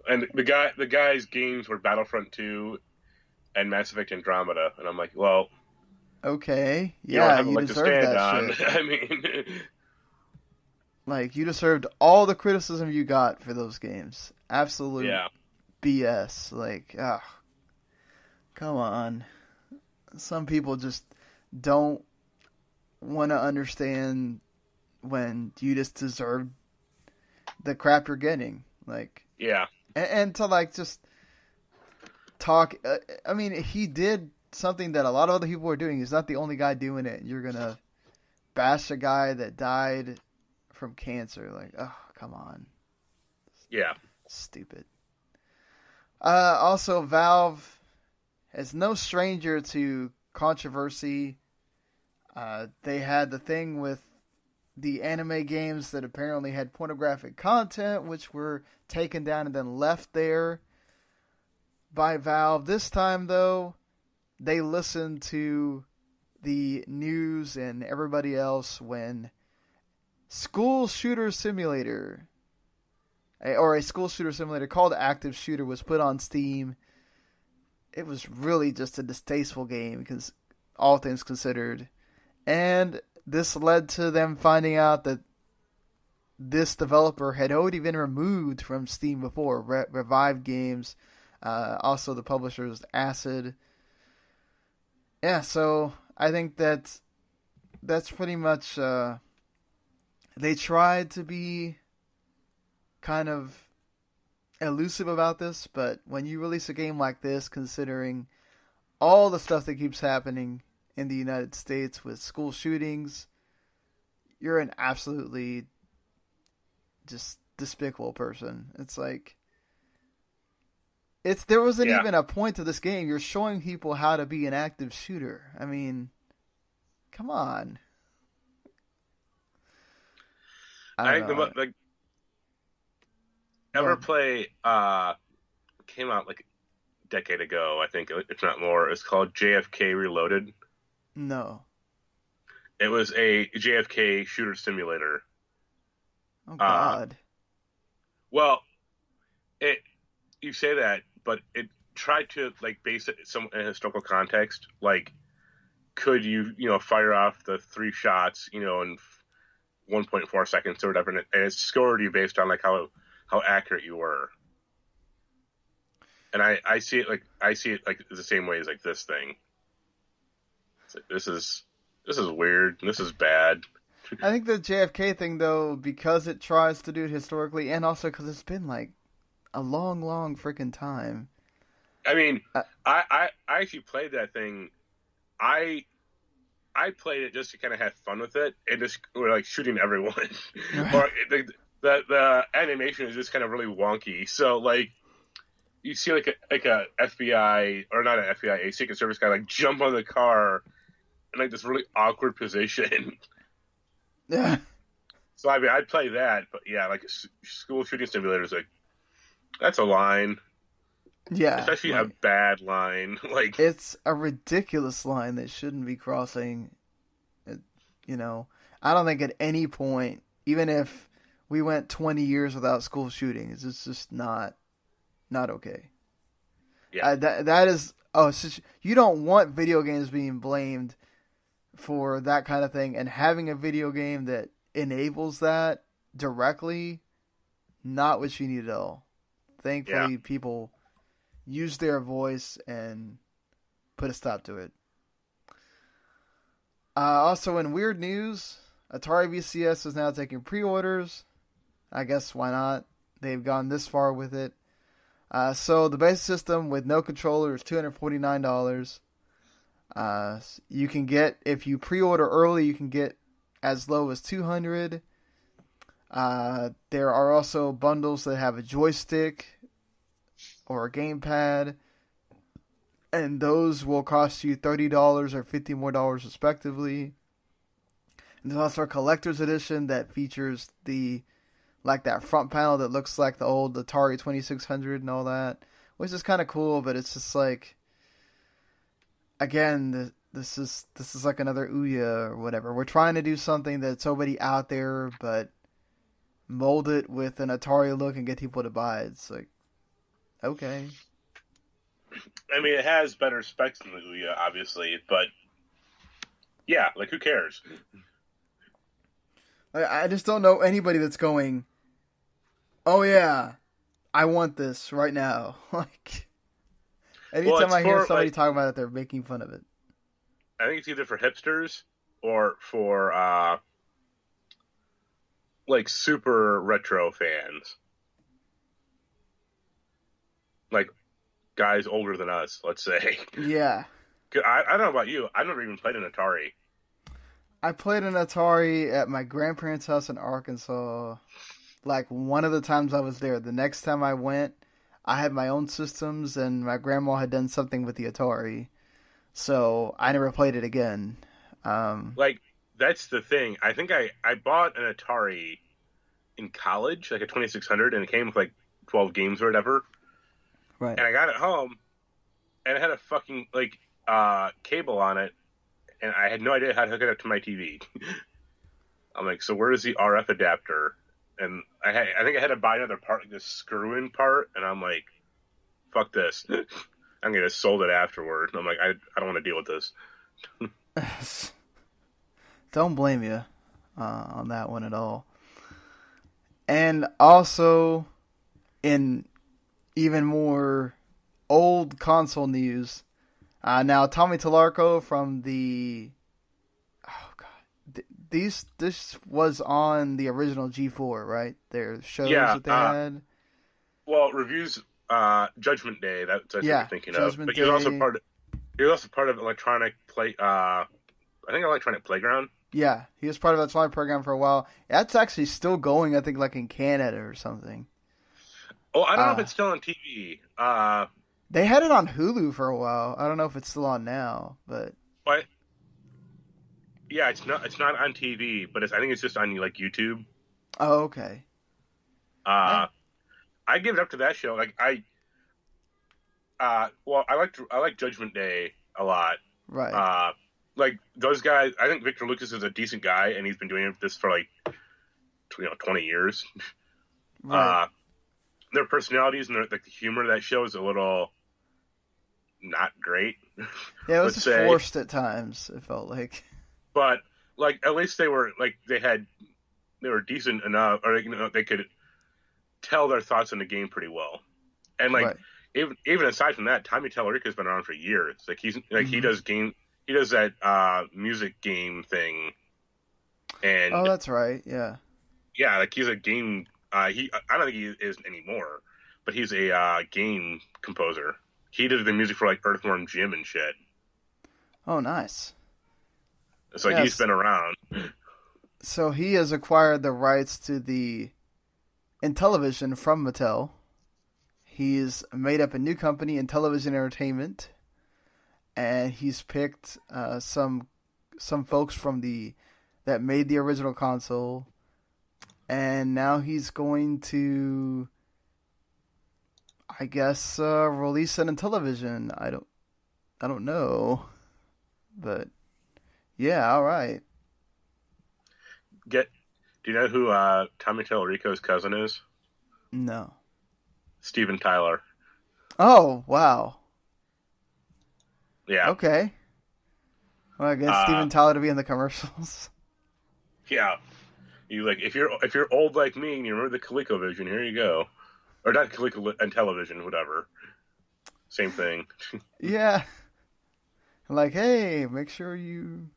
And the guy's games were Battlefront 2 and Mass Effect Andromeda, and I'm like, well, okay, yeah, you deserve that shit. I mean, like, you deserved all the criticism you got for those games. Absolute BS. Like, come on. Some people just don't want to understand when you just deserve the crap you're getting. Like, yeah. And to, like, just talk. I mean, he did something that a lot of other people were doing. He's not the only guy doing it. You're going to bash a guy that died from cancer. Like, oh, come on. Yeah. Stupid. Also, Valve is no stranger to controversy. They had the thing with the anime games that apparently had pornographic content, which were taken down and then left there by Valve. This time, though, they listened to the news and everybody else when School Shooter Simulator, or a school shooter simulator called Active Shooter, was put on Steam. It was really just a distasteful game, because all things considered. And this led to them finding out that this developer had already been removed from Steam before. Revived Games. Also, the publisher was Acid. Yeah, so I think that's pretty much... they tried to be kind of elusive about this, but when you release a game like this, considering all the stuff that keeps happening in the United States with school shootings, you're an absolutely just despicable person. It's like, there wasn't even a point to this game. You're showing people how to be an active shooter. I mean, come on. I think the Everplay came out like a decade ago, I think, if not more. It's called JFK Reloaded. No. It was a JFK shooter simulator. Oh, God. Well, you say that, but it tried to like base it in historical context. Like, could you fire off the 3 shots, in 1.4 seconds or whatever, and it scored you based on like how accurate you were. And I see it like the same way as like this thing. It's like, this is weird. This is bad. I think the JFK thing, though, because it tries to do it historically, and also because it's been like a long freaking time. I mean, I actually played that thing. I played it just to kind of have fun with it, and just we're like shooting everyone. Or the animation is just kind of really wonky. So like, you see like a FBI, or not an FBI, a Secret Service guy like jump on the car in like this really awkward position. Yeah. So I mean, I'd play that, but yeah, like school shooting simulators, like that's a line. Yeah, especially a bad line. Like, it's a ridiculous line that shouldn't be crossing. I don't think at any point, even if we went 20 years without school shootings, it's just not okay. Yeah, that is. Oh, so you don't want video games being blamed for that kind of thing, and having a video game that enables that directly, not what you need at all. Thankfully, Yeah. people use their voice and put a stop to it. Also, in weird news, Atari VCS is now taking pre-orders. I guess why not? They've gone this far with it. So the base system with no controller is $249. You can get, if you pre-order early, you can get as low as $200. There are also bundles that have a joystick or a gamepad, and those will cost you $30 or $50 more respectively. And there's also a collector's edition that features that front panel that looks like the old Atari 2600 and all that, which is kind of cool, but it's just like, again, this is like another Ouya or whatever. We're trying to do something that's already out there, but mold it with an Atari look and get people to buy it. It's like, okay. I mean, it has better specs than the Ouya, obviously, but yeah, like, who cares? I just don't know anybody that's going, oh yeah, I want this right now. Like, anytime I hear somebody talking about it, they're making fun of it. I think it's either for hipsters or for like super retro fans, like guys older than us, let's say. Yeah. I don't know about you. I've never even played an Atari. I played an Atari at my grandparents' house in Arkansas. Like, one of the times I was there. The next time I went, I had my own systems, and my grandma had done something with the Atari. So, I never played it again. Like, that's the thing. I think I bought an Atari in college, like a 2600, and it came with, like, 12 games or whatever. Right. And I got it home, and it had a fucking, like, cable on it, and I had no idea how to hook it up to my TV. I'm like, so where's the RF adapter? And I think I had to buy another part, like this screw-in part, and I'm like, fuck this. I'm going to sold it afterward. And I'm like, I don't want to deal with this. Don't blame you on that one at all. And also, in even more old console news, now Tommy Talarco from this was on the original G4, right? Their shows that they had. Well, reviews, Judgment Day. That's what you're thinking Judgment of. But Day. he was also part of Electronic Play. I think Electronic Playground. Yeah, he was part of Electronic Program for a while. That's actually still going. I think like in Canada or something. Oh, I don't know if it's still on TV. They had it on Hulu for a while. I don't know if it's still on now, but. What? Yeah, it's not on TV, but I think it's just on like YouTube. Oh, okay. I give it up to that show. Like I like Judgment Day a lot. Right. Like those guys. I think Victor Lucas is a decent guy, and he's been doing this for like 20 years. Right. Their personalities and the humor of that show is a little not great. Yeah, it was forced at times. It felt like. But like at least they were decent enough, or they could tell their thoughts on the game pretty well. And like even aside from that, Tommy Tallarico's been around for years. Like he's like he does that music game thing. And oh, that's right. Yeah. Yeah, like he's a game. I don't think he is anymore, but he's a game composer. He did the music for like Earthworm Jim and shit. Oh, nice. So he's been around. So he has acquired the rights to in television from Mattel. He's made up a new company in television entertainment, and he's picked some folks from that made the original console, and now he's going to, I guess, release it in television. I don't know, but. Yeah, all right. Do you know who Tommy Tallarico's cousin is? No. Steven Tyler. Oh, wow. Yeah. Okay. Well, I guess Steven Tyler to be in the commercials. Yeah. You like if you're old like me and you remember the ColecoVision, here you go, or not Coleco and television, whatever. Same thing. Yeah. Like, hey, make sure you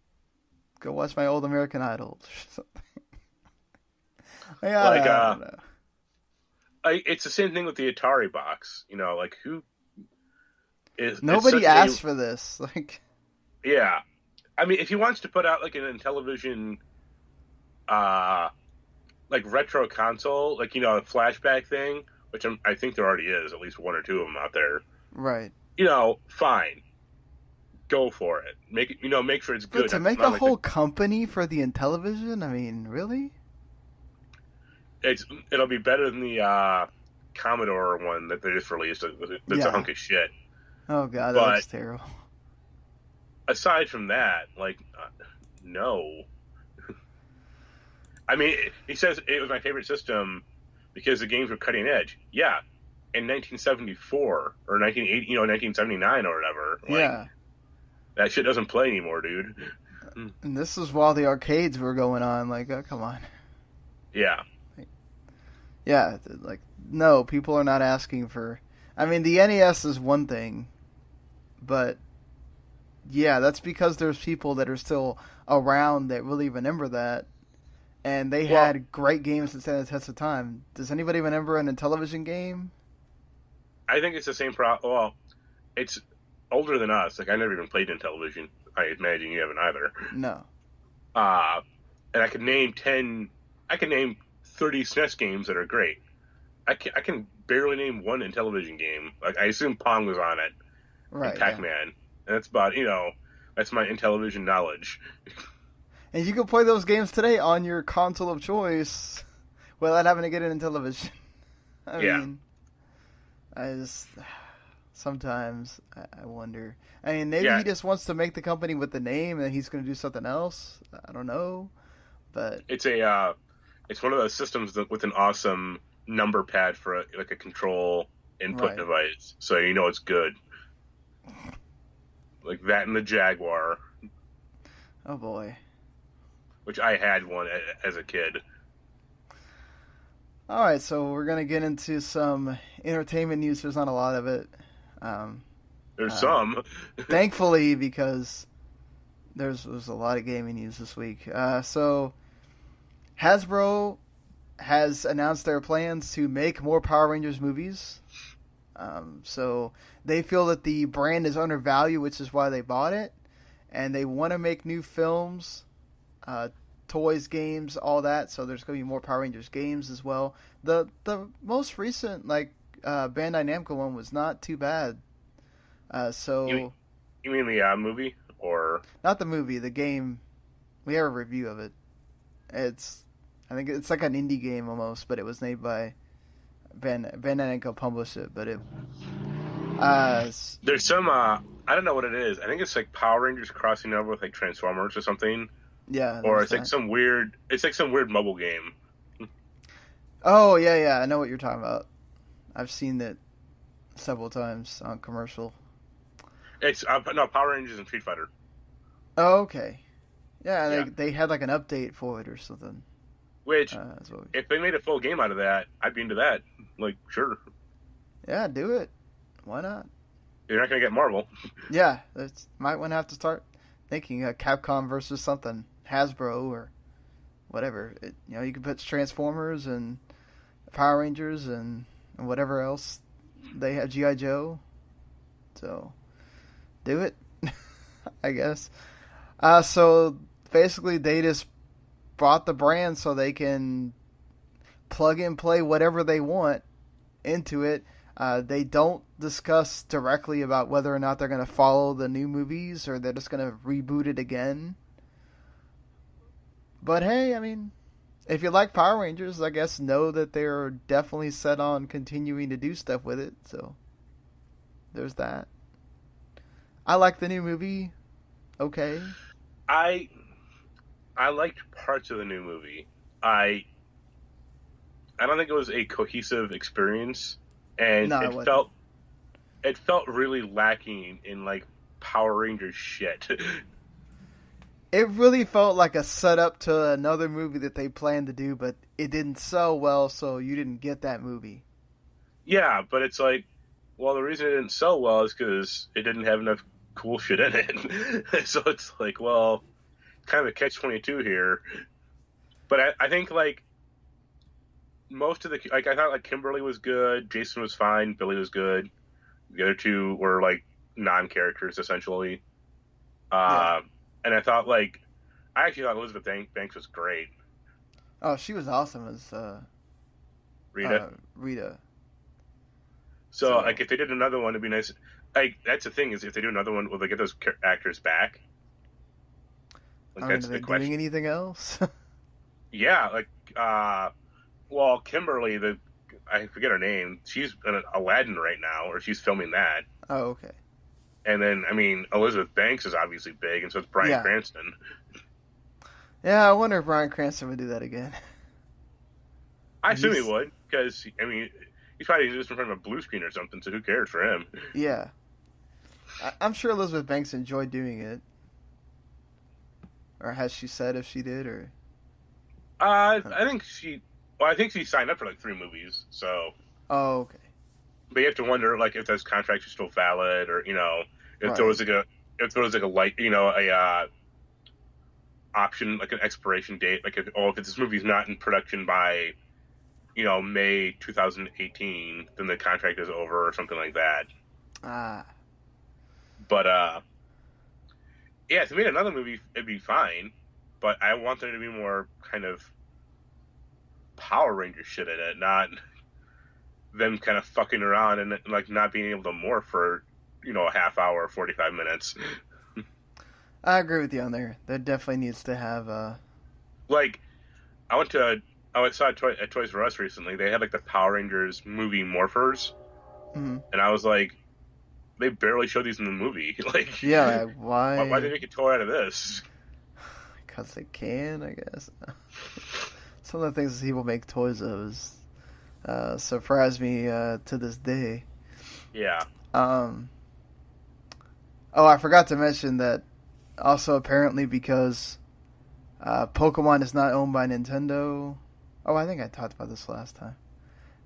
go watch my old American Idol or something. Yeah, Like, I don't know. it's the same thing with the Atari box. You know, like who is Nobody asked for this. Like, yeah. I mean, if he wants to put out like an Intellivision, like retro console, like a flashback thing, which I think there already is at least one or two of them out there. right. Fine, go for it. Make it, make sure it's good. But to make a whole company for the Intellivision, I mean, really? It'll be better than the Commodore one that they just released. That's a hunk of shit. Oh god, that looks terrible. Aside from that, like, no. I mean, he says it was my favorite system because the games were cutting edge. Yeah, in 1974 or 1980, 1979 or whatever. Like, yeah, that shit doesn't play anymore, dude. And this is while the arcades were going on. Like, oh, come on. Yeah. Yeah, like, no, people are not asking for... I mean, the NES is one thing, but, yeah, that's because there's people that are still around that really remember that, and they had great games that stand the test of time. Does anybody remember an Intellivision game? I think it's the same problem. Well, it's older than us. Like, I never even played Intellivision. I imagine you haven't either. No. And I could name 30 SNES games that are great. I can barely name one Intellivision game. Like, I assume Pong was on it, right? And Pac-Man, and that's about that's my Intellivision knowledge. And you can play those games today on your console of choice without having to get an Intellivision. I mean, sometimes I wonder. I mean, maybe he just wants to make the company with the name, and he's going to do something else. I don't know, but it's one of those systems with an awesome number pad for a control input device, so it's good. Like that and the Jaguar. Oh boy. Which I had one as a kid. All right, so we're gonna get into some entertainment news. There's not a lot of it. There's some. Thankfully, because there's a lot of gaming news this week. So Hasbro has announced their plans to make more Power Rangers movies. So they feel that the brand is undervalued, which is why they bought it, and they want to make new films, toys, games, all that. So there's going to be more Power Rangers games as well. The most recent Bandai Namco one was not too bad. So you mean the movie or not the movie? The game. We have a review of it. I think it's like an indie game almost, but it was made by Bandai Namco published it, but it. There's some I don't know what it is. I think it's like Power Rangers crossing over with like Transformers or something. Yeah. Or it's like some weird mobile game. Oh yeah, I know what you're talking about. I've seen it several times on commercial. It's no Power Rangers and Street Fighter. Oh, okay. Yeah, they had like an update for it or something. Which, if they made a full game out of that, I'd be into that. Like, sure. Yeah, do it. Why not? You're not going to get Marvel. Yeah, might want to have to start thinking Capcom versus something. Hasbro or whatever. You could put Transformers and Power Rangers and whatever else. They have G.I. Joe. So, do it, I guess. So, basically, they just bought the brand so they can plug and play whatever they want into it. They don't discuss directly about whether or not they're going to follow the new movies or they're just going to reboot it again. But hey, I mean, if you like Power Rangers, I guess know that they're definitely set on continuing to do stuff with it. So there's that. I like the new movie. Okay. I liked parts of the new movie. I don't think it was a cohesive experience, and it felt really lacking in like Power Rangers shit. It really felt like a setup to another movie that they planned to do, but it didn't sell well, so you didn't get that movie. Yeah, but it's like, well, the reason it didn't sell well is because it didn't have enough cool shit in it. So it's like, well, kind of a catch-22 here. But I think like most of the like I thought like Kimberly was good, Jason was fine, Billy was good. The other two were like non-characters essentially. Yeah. And I thought like I actually thought Elizabeth Banks was great. Oh, she was awesome as Rita. Rita. So like if they did another one, it'd be nice. Like that's the thing is if they do another one, will they get those actors back? Like that's are the they question. doing anything else? Yeah, like well, Kimberly, I forget her name. She's in Aladdin right now, or she's filming that. Oh, okay. And then, I mean, Elizabeth Banks is obviously big, and so is Bryan Cranston. Yeah, I wonder if Bryan Cranston would do that again. I assume he would, because, I mean, he's probably just in front of a blue screen or something, so who cares for him? Yeah. I'm sure Elizabeth Banks enjoyed doing it. Or has she said if she did, or... I think she signed up for, like, 3 movies, so... Oh, okay. But you have to wonder, like, if those contracts are still valid, or, you know, if there was, like, a light, you know, a, option, like an expiration date, like, if this movie's not in production by, you know, May 2018, then the contract is over, or something like that. But, yeah, if they made another movie, it'd be fine, but I want there to be more kind of Power Ranger shit in it, not them kind of fucking around and like not being able to morph for, you know, a half hour, 45 minutes. I agree with you on there. There definitely needs to have like I saw at Toys R Us recently. They had like the Power Rangers movie morphers, and I was like, they barely showed these in the movie. Like, yeah, why? Why did they make a toy out of this? Because they can, I guess. Some of the things that people make toys of is surprise me to this day. Yeah. Oh, I forgot to mention that also apparently because Pokemon is not owned by Nintendo. Oh, I think I talked about this last time.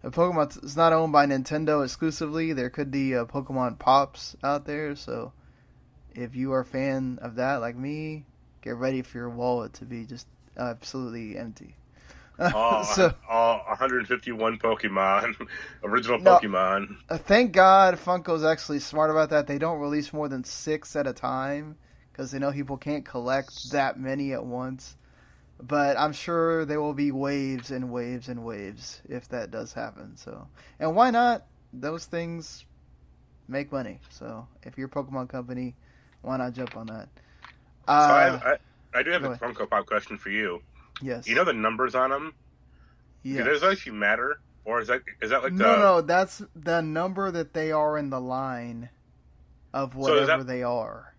If Pokemon is not owned by Nintendo exclusively, there could be Pokemon Pops out there. So if you are a fan of that, like me, get ready for your wallet to be just absolutely empty. So 151 Pokemon, original Pokemon. Thank God Funko's actually smart about that. They don't release more than 6 at a time because they know people can't collect that many at once. But I'm sure there will be waves and waves and waves if that does happen. So, and why not? Those things make money. So if you're a Pokemon company, why not jump on that? So I do have a Funko Pop question for you. Yes. You know the numbers on them? Yes. Do those actually matter? Or is that like the... No, that's the number that they are in the line of whatever they are.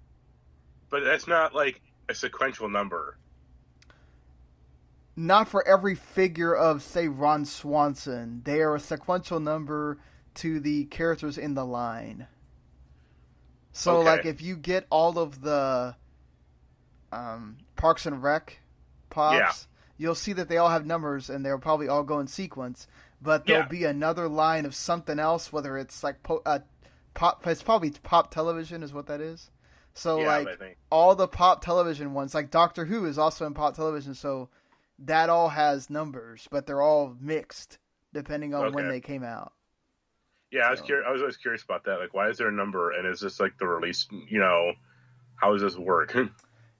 But that's not like a sequential number. Not for every figure of, say, Ron Swanson. They are a sequential number to the characters in the line. So, like, if you get all of the Parks and Rec Pops, you'll see that they all have numbers, and they'll probably all go in sequence. But there'll be another line of something else, whether it's like Pop. It's probably Pop Television is what that is. So all the Pop Television ones, like Doctor Who is also in Pop Television, so that all has numbers, but they're all mixed depending on when they came out. Yeah, I was curious. I was always curious about that. Like, why is there a number, and is this like the release? You know, how does this work?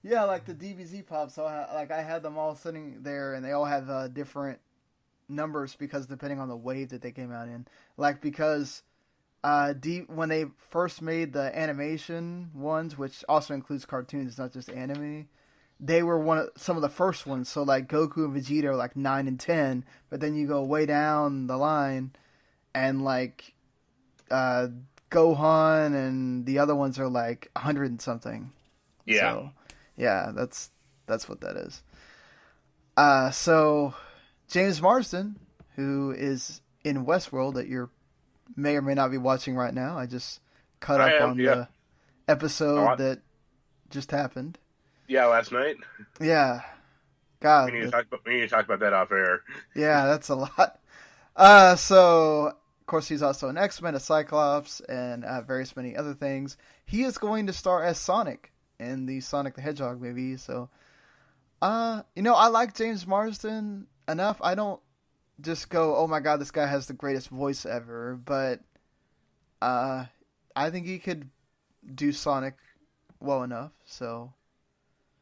Yeah, like the DBZ Pops. So I had them all sitting there, and they all have different numbers because depending on the wave that they came out in. Like because when they first made the animation ones, which also includes cartoons, not just anime, they were some of the first ones. So like Goku and Vegeta are like 9 and 10, but then you go way down the line, and like Gohan and the other ones are like 100 and something. Yeah. So, yeah, that's what that is. So James Marsden, who is in Westworld that you may or may not be watching right now. I just cut up on the episode that just happened. Yeah, last night. Yeah. We God. need to talk about that off air. Yeah, that's a lot. So of course he's also an X-Men, a Cyclops, and various many other things. He is going to star as Sonic in the Sonic the Hedgehog movie. So, I like James Marsden enough. I don't just go, oh my god, this guy has the greatest voice ever, but I think he could do Sonic well enough. So,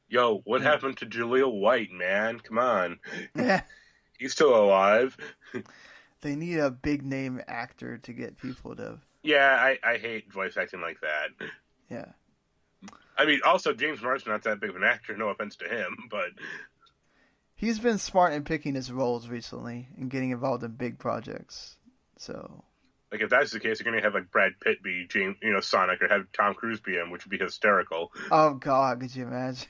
Yo, what yeah. happened to Jaleel White, man? Come on. Yeah. He's still alive. They need a big name actor to get people to. Yeah, I hate voice acting like that. Yeah. I mean, also, James Marsden's not that big of an actor, no offense to him, but... He's been smart in picking his roles recently and getting involved in big projects. So... Like, if that's the case, you're going to have, like, Brad Pitt be Sonic, or have Tom Cruise be him, which would be hysterical. Oh, God, could you imagine?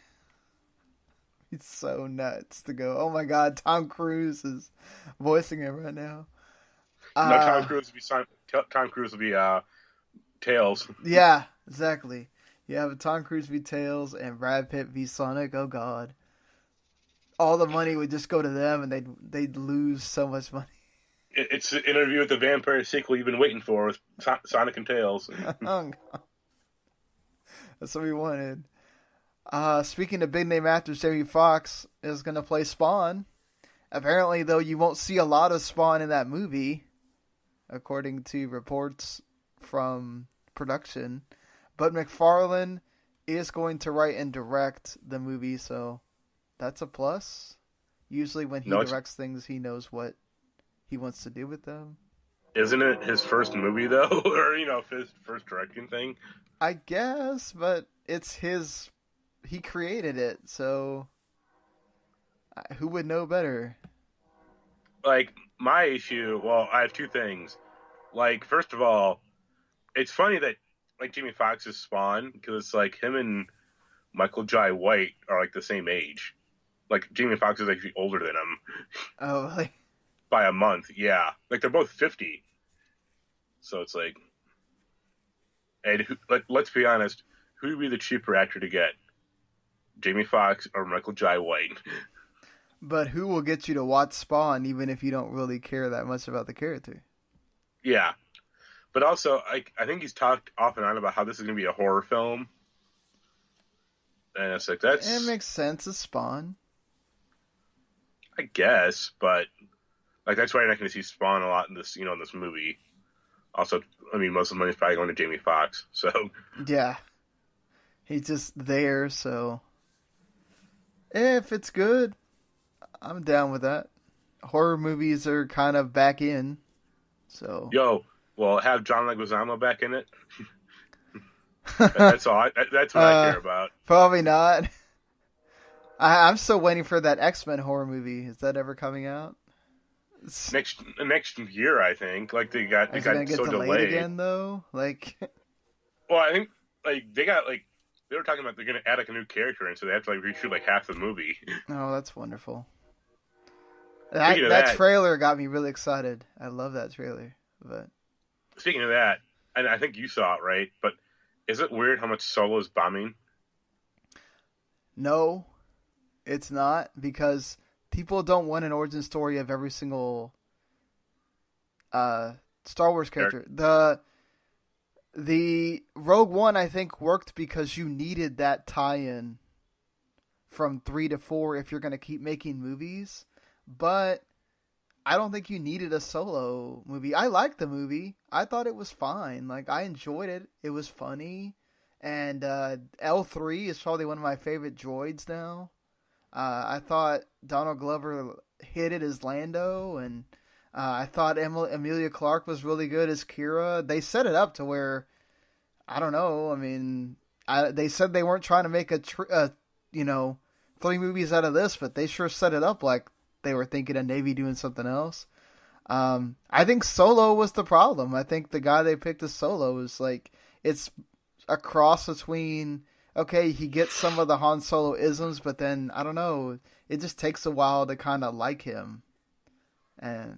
It's so nuts to go, oh my god, Tom Cruise is voicing him right now. No, Tom Cruise would be Tails. Yeah, exactly. You have Tom Cruise be Tails and Brad Pitt be Sonic. Oh god, all the money would just go to them, and they'd lose so much money. It's the interview with the vampire sequel you've been waiting for with Sonic and Tails. Oh god, that's what we wanted. Speaking of big name actors, Jamie Foxx is going to play Spawn. Apparently, though, you won't see a lot of Spawn in that movie, according to reports from production. But McFarlane is going to write and direct the movie, so that's a plus. Usually when he directs things, he knows what he wants to do with them. Isn't it his first movie, though? Or, his first directing thing? I guess, but it's his... He created it, so who would know better? Like, my issue, well, I have two things. Like, first of all, it's funny that, like, Jamie Foxx is Spawn, because it's like him and Michael Jai White are, like, the same age. Like, Jamie Foxx is actually older than him. Oh, really? By a month, yeah. Like, they're both 50. So it's like... And let's be honest, who would be the cheaper actor to get? Jamie Foxx or Michael Jai White. But who will get you to watch Spawn even if you don't really care that much about the character? Yeah. But also, I think he's talked off and on about how this is going to be a horror film. And it's like, that's... It makes sense, it's Spawn. I guess, but... Like, that's why you're not going to see Spawn a lot in this, in this movie. Also, I mean, most of the money's probably going to Jamie Foxx, so... Yeah. He's just there, so... If it's good, I'm down with that. Horror movies are kind of back in, so... Yo, well, have John Leguizamo back in it? That's all. That's what I care about. Probably not. I'm still waiting for that X-Men horror movie. Is that ever coming out? Next year, I think. Like, they got so delayed again, though? Like... Well, I think, they were talking about they're going to add, a new character in, so they have to, reshoot, half the movie. Oh, that's wonderful. That trailer got me really excited. I love that trailer. But speaking of that, and I think you saw it, right? But is it weird how much Solo is bombing? No, it's not, because people don't want an origin story of every single Star Wars character. The Rogue One, I think, worked because you needed that tie-in from 3 to 4 if you're going to keep making movies. But I don't think you needed a Solo movie. I liked the movie. I thought it was fine. Like, I enjoyed it. It was funny. And L3 is probably one of my favorite droids now. I thought Donald Glover hit it as Lando, and I thought Emilia Clarke was really good as Kira. They set it up to where, I don't know. I mean, they said they weren't trying to make 3 movies out of this, but they sure set it up like they were thinking of Navy doing something else. I think Solo was the problem. I think the guy they picked as Solo is it's a cross between, okay, he gets some of the Han Solo isms, but then, I don't know, it just takes a while to kind of like him. The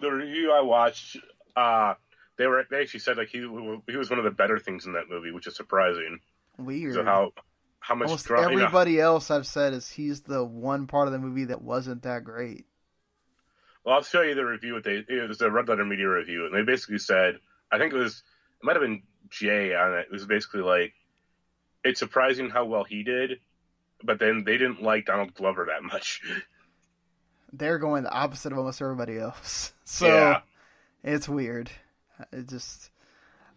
review I watched, they actually said he was one of the better things in that movie, which is surprising. Weird. How much Almost drama. everybody else I've said is he's the one part of the movie that wasn't that great. Well, I'll show you the review. It was a Red Letter Media review, and they basically said, I think it might have been Jay on it. It was basically like, it's surprising how well he did, but then they didn't like Donald Glover that much. They're going the opposite of almost everybody else. So Yeah. It's weird. It just,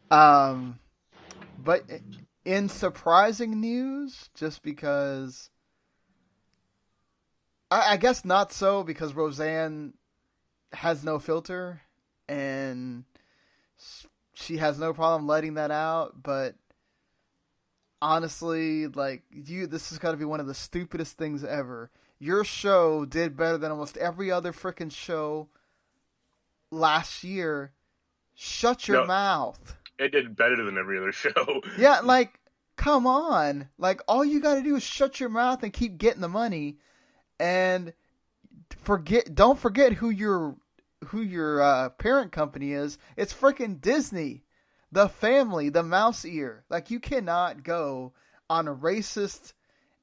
but in surprising news, just because, I guess not so, because Roseanne has no filter and she has no problem letting that out, but honestly, like, this has got to be one of the stupidest things ever. Your show did better than almost every other freaking show last year. Shut your mouth. It did better than every other show. Yeah, like, come on. Like, all you got to do is shut your mouth and keep getting the money, and don't forget who your parent company is. It's freaking Disney, the family, the mouse ear. Like, you cannot go on racist,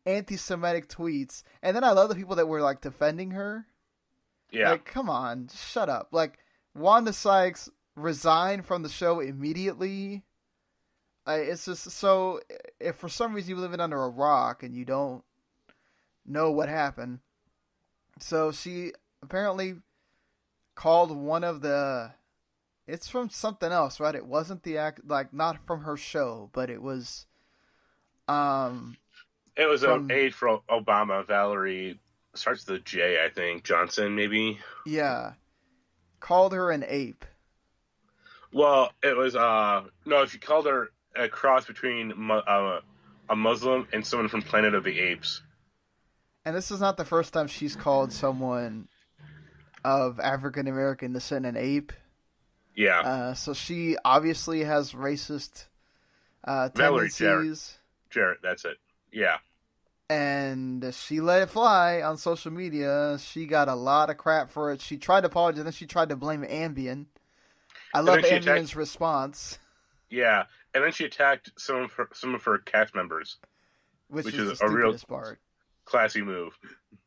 anti-Semitic tweets. And then I love the people that were like defending her. Yeah. Like, come on, shut up. Like, Wanda Sykes resigned from the show immediately. It's just so, if for some reason you're living under a rock and you don't know what happened. So she apparently called one of the, it's from something else, right? It wasn't the like, not from her show, but it was it was an aide for Obama, Valerie, starts with a J, I think, Johnson, maybe. Yeah. Called her an ape. Well, it was, no, she called her a cross between a Muslim and someone from Planet of the Apes. And this is not the first time she's called someone of African American descent an ape. Yeah. So she obviously has racist tendencies. Jarrett, that's it. Yeah. And she let it fly on social media. She got a lot of crap for it. She tried to apologize, and then she tried to blame Ambien. I love Ambien's response. Yeah, and then she attacked some of her cast members, which is a real part. Classy move.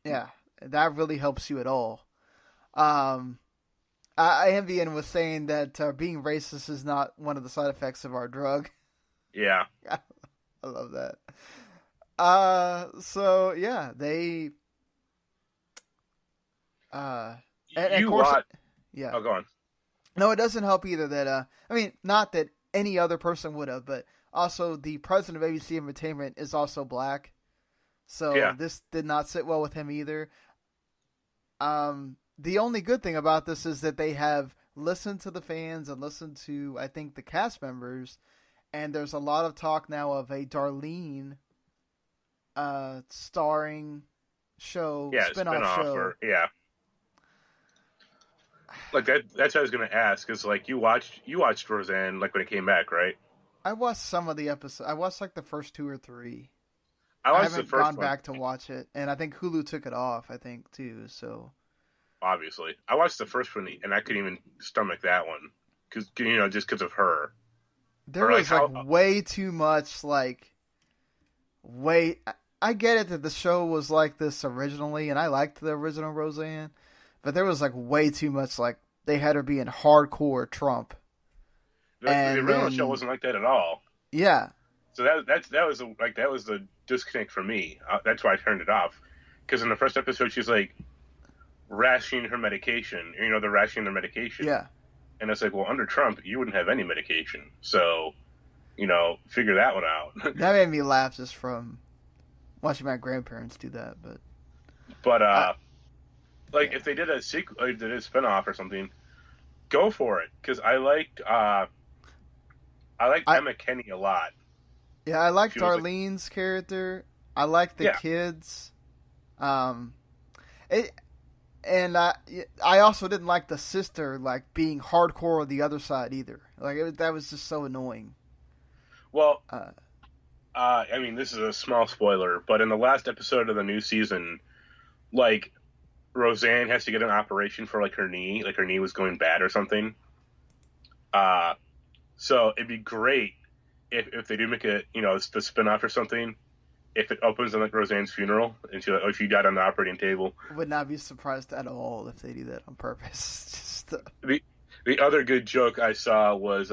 Yeah, that really helps you at all. Ambien was saying that being racist is not one of the side effects of our drug. Yeah. I love that. So yeah, they. And of course, yeah. Oh, go on. No, it doesn't help either that. I mean, not that any other person would have, but also the president of ABC Entertainment is also black, so this did not sit well with him either. The only good thing about this is that they have listened to the fans and listened to, I think, the cast members, and there's a lot of talk now of a Darlene starring show, spinoff show. Like that's what I was gonna ask. Is like you watched Roseanne like when it came back, right? I watched some of the episodes. I watched like the first 2 or 3. I haven't gone back to watch it, and I think Hulu took it off. I think too. So obviously, I watched the first one, and I couldn't even stomach that one because just because of her. There was way too much I get it that the show was like this originally, and I liked the original Roseanne, but there was way too much they had her being hardcore Trump. The original show wasn't like that at all. Yeah. So that was the disconnect for me. That's why I turned it off. Because in the first episode, she's rationing her medication. They're rationing their medication. Yeah. And it's well, under Trump, you wouldn't have any medication. So, figure that one out. That made me laugh just from watching my grandparents do that. But if they did a sequel, or did a spinoff or something, go for it. Because I liked Emma Kenny a lot. Yeah, I liked Darlene's character. I liked the kids. And I also didn't like the sister being hardcore on the other side either. That was just so annoying. Well, I mean, this is a small spoiler, but in the last episode of the new season, Roseanne has to get an operation for her knee, her knee was going bad or something. So it'd be great if they do make a the spinoff or something, if it opens on like Roseanne's funeral and she died on the operating table. Would not be surprised at all if they do that on purpose. Just The other good joke I saw was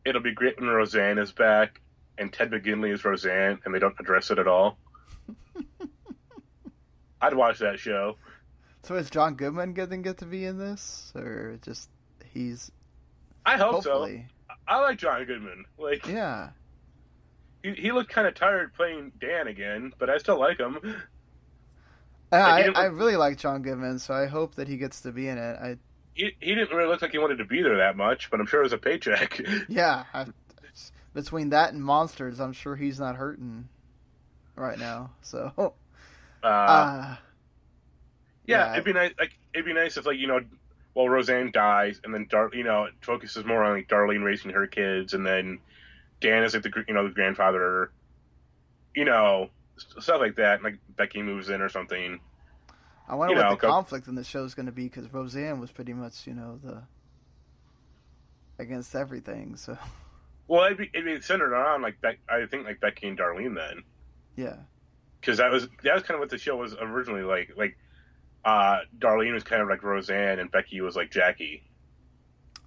it'll be great when Roseanne is back and Ted McGinley is Roseanne and they don't address it at all. I'd watch that show. So is John Goodman going to get to be in this, or just he's? I hope hopefully. so. I like John Goodman. Like, yeah, he looked kind of tired playing Dan again, but I still like him. I really like John Goodman, so I hope that he gets to be in it. He didn't really look like he wanted to be there that much, but I'm sure it was a paycheck. Yeah, between that and Monsters, I'm sure he's not hurting right now. So, yeah, it'd be nice. Like, it'd be nice if, like, Roseanne dies, and then it focuses more on like Darlene raising her kids, and then Dan is like the grandfather, stuff like that. And, like, Becky moves in or something. I wonder what the conflict in the show is going to be, because Roseanne was pretty much the against everything. So, well, it'd be centered around I think Becky and Darlene then. Yeah, because that was kind of what the show was originally like. Like, Darlene was kind of like Roseanne, and Becky was like Jackie.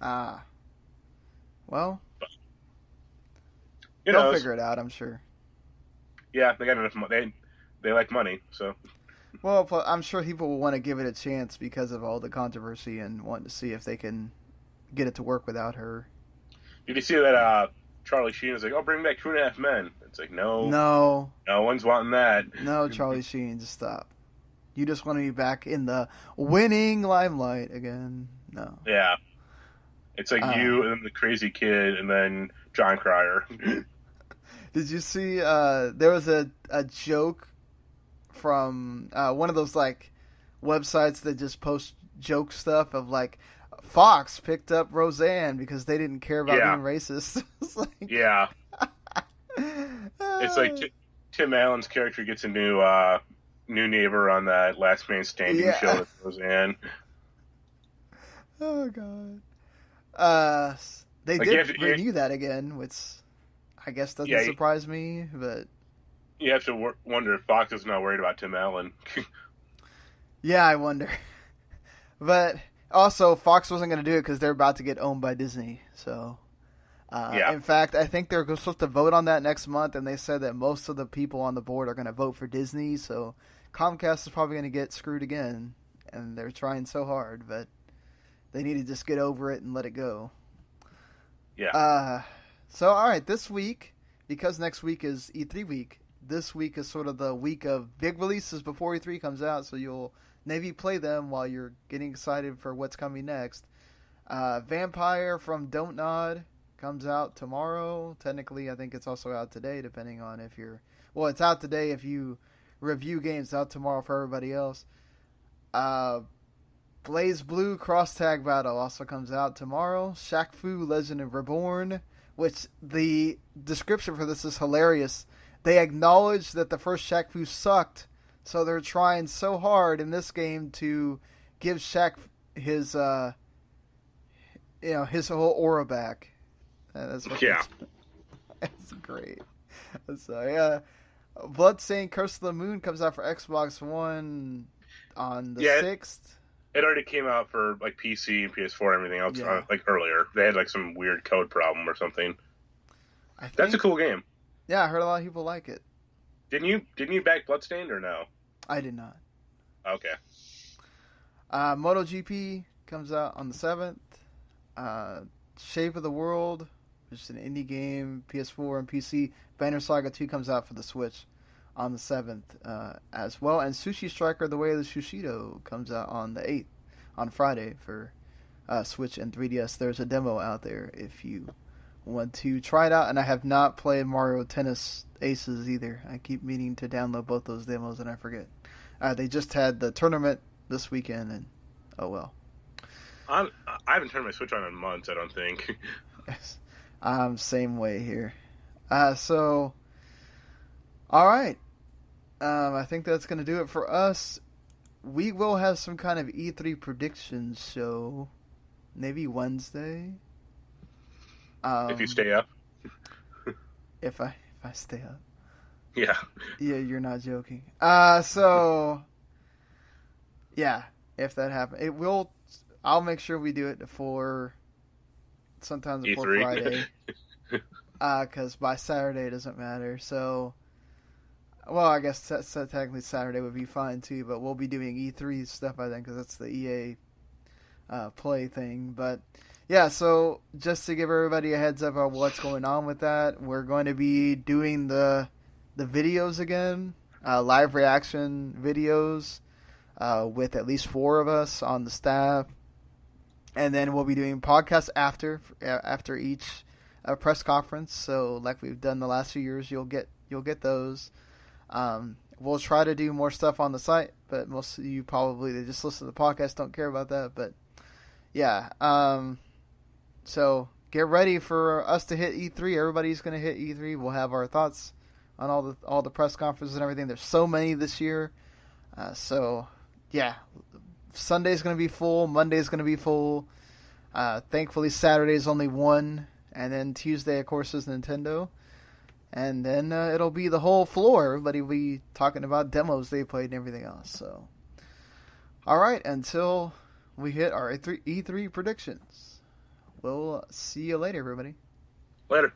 Well, but, they'll figure it out, I'm sure. Yeah, they got enough money. They like money, so. Well, I'm sure people will want to give it a chance because of all the controversy and wanting to see if they can get it to work without her. Did you see that Charlie Sheen was like, "Oh, bring back 2.5 Men"? It's like, no one's wanting that. No, Charlie Sheen, just stop. You just want to be back in the winning limelight again. No. Yeah. It's like you and then the crazy kid and then John Cryer. Did you see there was a joke from one of those like websites that just post joke stuff of like Fox picked up Roseanne because they didn't care about being racist. It's like... Yeah. It's like Tim Allen's character gets a new neighbor on that Last Man Standing show with Roseanne. Oh god. They did renew that again, which I guess doesn't surprise me, but you have to wonder if Fox is not worried about Tim Allen. Yeah, I wonder. But also, Fox wasn't going to do it because they're about to get owned by Disney. So, in fact, I think they're supposed to vote on that next month, and they said that most of the people on the board are going to vote for Disney. So, Comcast is probably going to get screwed again, and they're trying so hard, but they need to just get over it and let it go. Yeah. So, all right, this week, because next week is E3 week, this week is sort of the week of big releases before E3 comes out, so you'll maybe play them while you're getting excited for what's coming next. Vampire from Don't Nod comes out tomorrow. Technically, I think it's also out today, depending on if you're... Well, it's out today if you review games. Out tomorrow for everybody else. Blaze Blue Cross Tag Battle also comes out tomorrow. Shaq Fu Legend of Reborn, which the description for this is hilarious. They acknowledge that the first Shaq Fu sucked, so they're trying so hard in this game to give Shaq his his whole aura back. That's great. So Bloodstained Curse of the Moon comes out for Xbox One on the 6th. It already came out for like PC and PS4 and everything else like earlier. They had like some weird code problem or something. That's a cool game. Yeah, I heard a lot of people like it. Didn't you back Bloodstained or no? I did not. Okay. MotoGP comes out on the 7th. Shape of the World, which is an indie game, PS4 and PC. Banner Saga 2 comes out for the Switch on the 7th as well. And Sushi Striker The Way of the Sushido comes out on the 8th, on Friday, for Switch and 3DS. There's a demo out there if you want to try it out. And I have not played Mario Tennis Aces either. I keep meaning to download both those demos and I forget. They just had the tournament this weekend, and oh well. I haven't turned my Switch on in months, I don't think. Yes. Same way here. So, all right. I think that's going to do it for us. We will have some kind of E3 predictions show, maybe Wednesday. If you stay up. If I stay up. Yeah. Yeah, you're not joking. So yeah, if that happens, I'll make sure we do it sometimes before E3. Friday. Because by Saturday it doesn't matter. So, well, I guess technically Saturday would be fine too. But we'll be doing E3 stuff, I think, because that's the EA Play thing. But yeah, so just to give everybody a heads up on what's going on with that, we're going to be doing the videos again, live reaction videos, with at least 4 of us on the staff, and then we'll be doing podcasts after each press conference. So like we've done the last few years, you'll get those. We'll try to do more stuff on the site, but most of you probably, they just listen to the podcast, don't care about that. But yeah, so get ready for us to hit E3. Everybody's going to hit E3. We'll have our thoughts on all the press conferences and everything. There's so many this year. So yeah, Sunday's going to be full. Monday's going to be full. Thankfully, Saturday's only one. And then Tuesday, of course, is Nintendo. And then it'll be the whole floor. Everybody will be talking about demos they played and everything else. So, all right, until we hit our E3 predictions. We'll see you later, everybody. Later.